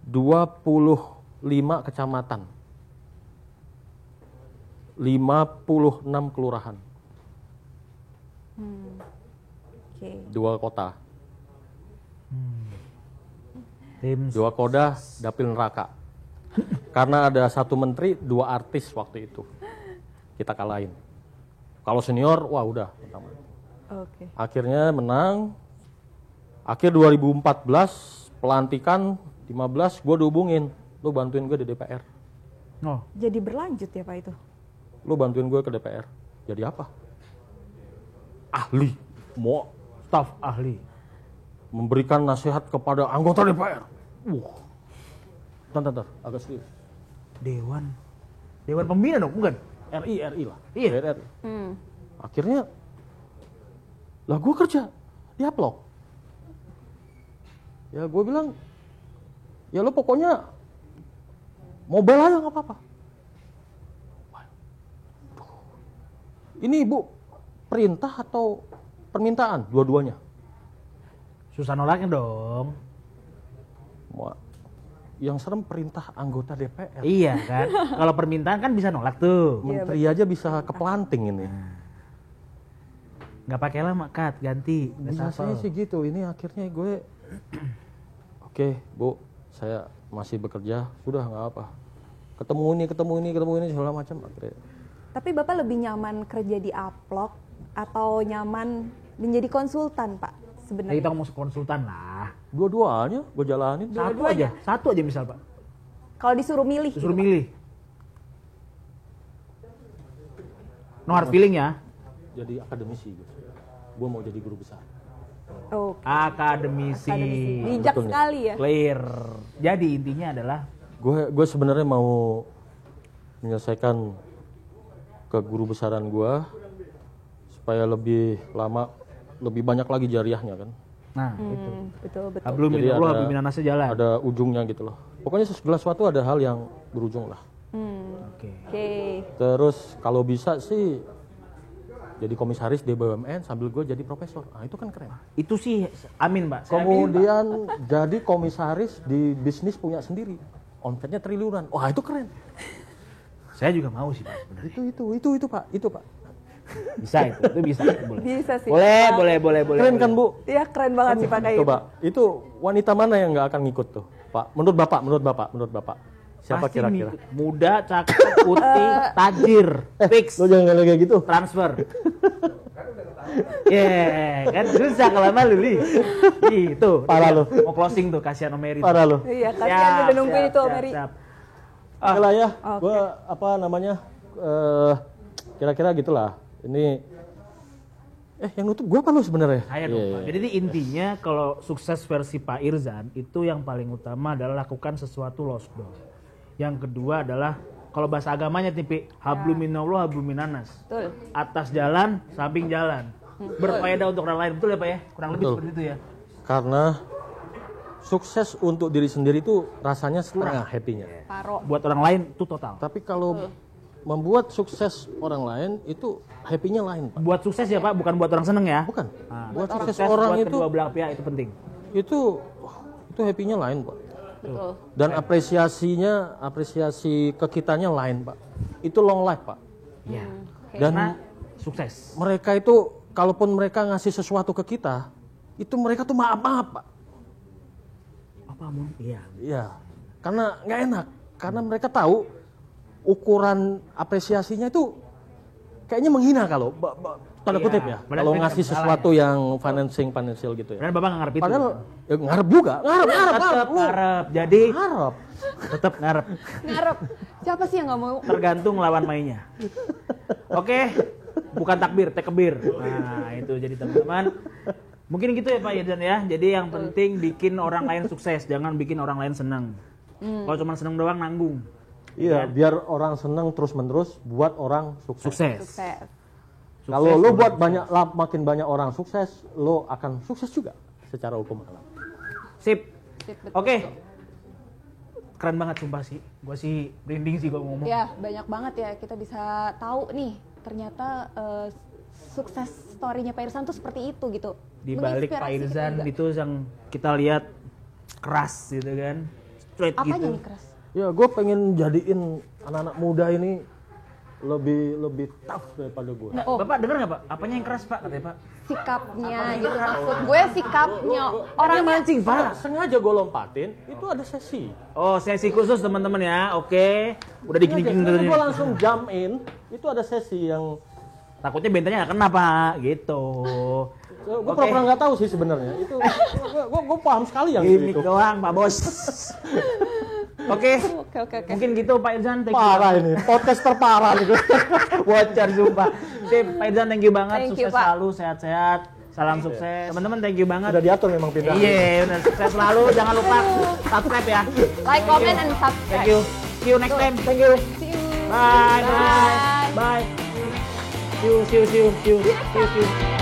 [SPEAKER 1] 25 kecamatan, 56 kelurahan,
[SPEAKER 3] Oke.
[SPEAKER 1] 2 kota,
[SPEAKER 2] Tim
[SPEAKER 1] 2 kodah, dapil neraka. Karena ada 1 menteri, 2 artis waktu itu kita kalahin. Kalau senior, wah udah.
[SPEAKER 3] Oke.
[SPEAKER 1] Akhirnya menang. Akhir 2014 pelantikan 15 gue dihubungin, lu bantuin gue di DPR.
[SPEAKER 2] Oh,
[SPEAKER 3] Jadi berlanjut ya Pak itu?
[SPEAKER 1] Lu bantuin gue ke DPR. Jadi apa? Ahli. Mau
[SPEAKER 2] staf ahli.
[SPEAKER 1] memberikan nasihat kepada anggota DPR. Bentar, agak serius.
[SPEAKER 2] Dewan Pembina dong, bukan?
[SPEAKER 1] RI lah.
[SPEAKER 2] Iya.
[SPEAKER 1] DPR RI. Akhirnya Lah gue kerja di Uplock. Ya gue bilang, ya lo pokoknya mobile aja nggak apa-apa. Ini ibu perintah atau permintaan? Dua-duanya.
[SPEAKER 2] Susah nolaknya dong.
[SPEAKER 1] Wah, yang serem perintah anggota DPR.
[SPEAKER 2] Iya kan? Kalau permintaan kan bisa nolak tuh.
[SPEAKER 1] Menteri aja bisa kepelanting ini.
[SPEAKER 2] Nggak pakai lama, Kat, ganti.
[SPEAKER 1] Biasanya sih gitu. Ini akhirnya gue, oke Bu, saya masih bekerja, sudah nggak apa. Ketemu ini segala macam akhirnya.
[SPEAKER 3] Tapi Bapak lebih nyaman kerja di Uplock atau nyaman menjadi konsultan, Pak?
[SPEAKER 2] Nah,
[SPEAKER 3] Sebenarnya.
[SPEAKER 2] kita mau konsultan lah.
[SPEAKER 1] Dua-duanya gue jalanin.
[SPEAKER 2] Satu aja misal, Pak.
[SPEAKER 3] Kalau disuruh milih.
[SPEAKER 2] Disuruh
[SPEAKER 3] gitu, Pak.
[SPEAKER 2] milih. No hard feeling ya.
[SPEAKER 1] Jadi akademisi gue. Gue mau jadi guru besar.
[SPEAKER 3] Oh,
[SPEAKER 2] Akademisi.
[SPEAKER 3] bijak
[SPEAKER 1] Betul nih.
[SPEAKER 3] sekali ya.
[SPEAKER 2] Clear. Jadi intinya adalah
[SPEAKER 1] Gue sebenarnya mau menyelesaikan ke guru besaran gue supaya lebih lama, lebih banyak lagi jariahnya kan.
[SPEAKER 2] nah itu.
[SPEAKER 3] Betul.
[SPEAKER 2] Hablum
[SPEAKER 1] Jadi
[SPEAKER 2] minallah
[SPEAKER 1] ada-
[SPEAKER 2] hablum minannasnya jalan.
[SPEAKER 1] Ada ujungnya gitu loh. Pokoknya segala sesuatu ada hal yang berujung lah.
[SPEAKER 2] Oke.
[SPEAKER 3] Oke.
[SPEAKER 1] Terus kalau bisa sih jadi komisaris di BUMN sambil gue jadi profesor. Nah itu kan keren.
[SPEAKER 2] Itu sih amin, Pak. Saya aminin, Pak.
[SPEAKER 1] Kemudian jadi komisaris di bisnis punya sendiri. Omsetnya triliunan. Wah itu keren.
[SPEAKER 2] Saya juga mau sih, Pak. Bener.
[SPEAKER 1] Itu Pak.
[SPEAKER 2] Bisa itu bisa. Boleh.
[SPEAKER 3] Bisa sih.
[SPEAKER 2] Boleh.
[SPEAKER 1] Keren kan Bu?
[SPEAKER 3] Iya, keren banget sih Pak kayak
[SPEAKER 1] Coba, itu wanita mana yang nggak akan ngikut tuh, Pak? Menurut Bapak. Siapa
[SPEAKER 2] Pasti
[SPEAKER 1] kira-kira?
[SPEAKER 2] nih, muda, cakep, putih, tajir, fix,
[SPEAKER 1] Lo jangan kayak gitu.
[SPEAKER 2] transfer. Kan susah kalau sama lu, Li. Gitu.
[SPEAKER 1] Parah lu.
[SPEAKER 2] Mau closing tuh, kasihan Om Mary.
[SPEAKER 1] Parah lo.
[SPEAKER 3] Iya, kasihan udah nungguin itu Mary.
[SPEAKER 1] Oke lah ya,
[SPEAKER 3] Oke.
[SPEAKER 1] gue apa namanya? Kira-kira gitulah. Ini yang nutup gue apa lu sebenarnya?
[SPEAKER 2] Saya dong, Pak. Jadi ini intinya kalau sukses versi Pak Irzan itu yang paling utama adalah lakukan sesuatu lockdown. Yang kedua adalah kalau bahasa agamanya tipe hablum minallah hablum minannas.
[SPEAKER 3] Betul.
[SPEAKER 2] Atas jalan, samping jalan. Berfaedah untuk orang lain, betul ya Pak ya? Kurang lebih
[SPEAKER 1] Betul.
[SPEAKER 2] seperti itu ya.
[SPEAKER 1] Karena sukses untuk diri sendiri itu rasanya setengah happy-nya.
[SPEAKER 3] Paro.
[SPEAKER 2] Buat orang lain itu total.
[SPEAKER 1] Tapi kalau membuat sukses orang lain itu happy-nya lain, Pak.
[SPEAKER 2] Buat sukses ya Pak, bukan buat orang seneng ya.
[SPEAKER 1] Bukan.
[SPEAKER 2] Nah,
[SPEAKER 1] Buat sukses
[SPEAKER 2] sukses
[SPEAKER 1] orang
[SPEAKER 2] buat
[SPEAKER 1] itu
[SPEAKER 2] kedua belah pihak itu penting.
[SPEAKER 1] itu happy-nya lain, Pak.
[SPEAKER 3] Betul.
[SPEAKER 1] Dan apresiasi ke kitanya lain, Pak. Itu long life, Pak.
[SPEAKER 2] Iya.
[SPEAKER 1] Dan
[SPEAKER 2] Karena sukses.
[SPEAKER 1] mereka itu kalaupun mereka ngasih sesuatu ke kita, itu mereka tuh maaf-maaf, Pak.
[SPEAKER 2] Apa Mun? Iya.
[SPEAKER 1] Iya. Karena nggak enak. Karena mereka tahu ukuran apresiasinya itu kayaknya menghina kalau tanda
[SPEAKER 2] Iya,
[SPEAKER 1] kutip ya.
[SPEAKER 2] padahal
[SPEAKER 1] Kalau
[SPEAKER 2] itu
[SPEAKER 1] ngasih
[SPEAKER 2] salah
[SPEAKER 1] sesuatu yang financial gitu ya.
[SPEAKER 2] Karena Bapak nggak ngarep itu.
[SPEAKER 1] Padahal ya ngarep juga, ngarep.
[SPEAKER 2] tetap
[SPEAKER 1] Lu
[SPEAKER 2] ngarep. Jadi
[SPEAKER 1] ngarep.
[SPEAKER 2] tetap ngarep.
[SPEAKER 3] Ngarep. Siapa sih yang nggak mau?
[SPEAKER 2] Tergantung lawan mainnya. Oke, bukan takbir, tekbir. Nah itu jadi teman-teman. Mungkin gitu ya Pak Irzan ya. Jadi yang penting bikin orang lain sukses, jangan bikin orang lain senang. Kalau cuma senang doang nanggung.
[SPEAKER 1] Iya, biar orang seneng terus-menerus buat orang sukses.
[SPEAKER 2] Sukses.
[SPEAKER 3] Sukses.
[SPEAKER 1] Kalau lo buat makin banyak orang sukses, lo akan sukses juga secara hukum alam.
[SPEAKER 2] Sip.
[SPEAKER 3] Sip, betul.
[SPEAKER 2] Oke. Keren banget sumpah sih. Gue sih merinding sih gue ngomong.
[SPEAKER 3] Ya, banyak banget ya kita bisa tahu nih ternyata sukses story-nya Pak Irzan tuh seperti itu gitu.
[SPEAKER 2] Di balik Pak
[SPEAKER 3] Menginspirasi kita
[SPEAKER 2] Irzan
[SPEAKER 3] juga.
[SPEAKER 2] itu yang kita lihat keras gitu kan. Straight
[SPEAKER 3] Apanya
[SPEAKER 2] gitu.
[SPEAKER 3] nih keras?
[SPEAKER 1] Ya, gue pengen jadiin anak-anak muda ini lebih tough daripada gue.
[SPEAKER 3] Oh,
[SPEAKER 2] Bapak denger nggak Pak? Apanya yang keras Pak katanya Pak?
[SPEAKER 3] sikapnya gitu maksud gue sikapnya orang
[SPEAKER 2] mancing Pak.
[SPEAKER 1] Sengaja gue lompatin, itu ada sesi.
[SPEAKER 2] Oh sesi khusus teman-teman ya. Oke. Udah digini-gini dulu nih.
[SPEAKER 1] Gue langsung jump in, itu ada sesi yang
[SPEAKER 2] Takutnya bentanya nggak kena Pak. Gitu.
[SPEAKER 1] gue
[SPEAKER 2] Oke.
[SPEAKER 1] pernah nggak tahu sih sebenarnya. Itu gue paham sekali yang
[SPEAKER 2] Gimik
[SPEAKER 1] itu.
[SPEAKER 2] doang Pak Bos. Oke.
[SPEAKER 3] Oke.
[SPEAKER 2] Mungkin gitu Pak Irzan. Thank you.
[SPEAKER 1] Parah ini, podcast terparah nih.
[SPEAKER 2] Bocor sumpah. Sip, Pak Irzan thank you banget.
[SPEAKER 3] Thank you,
[SPEAKER 2] Sukses
[SPEAKER 3] Pak.
[SPEAKER 2] selalu, sehat-sehat. Salam sukses. Teman-teman thank you banget.
[SPEAKER 1] Sudah diatur memang pindah.
[SPEAKER 2] Iya, benar. Sukses selalu. Jangan lupa subscribe ya.
[SPEAKER 3] like, comment, and subscribe.
[SPEAKER 2] Thank you. See you next time. Thank you.
[SPEAKER 3] See you.
[SPEAKER 2] Bye.
[SPEAKER 3] Bye.
[SPEAKER 2] Bye. See you.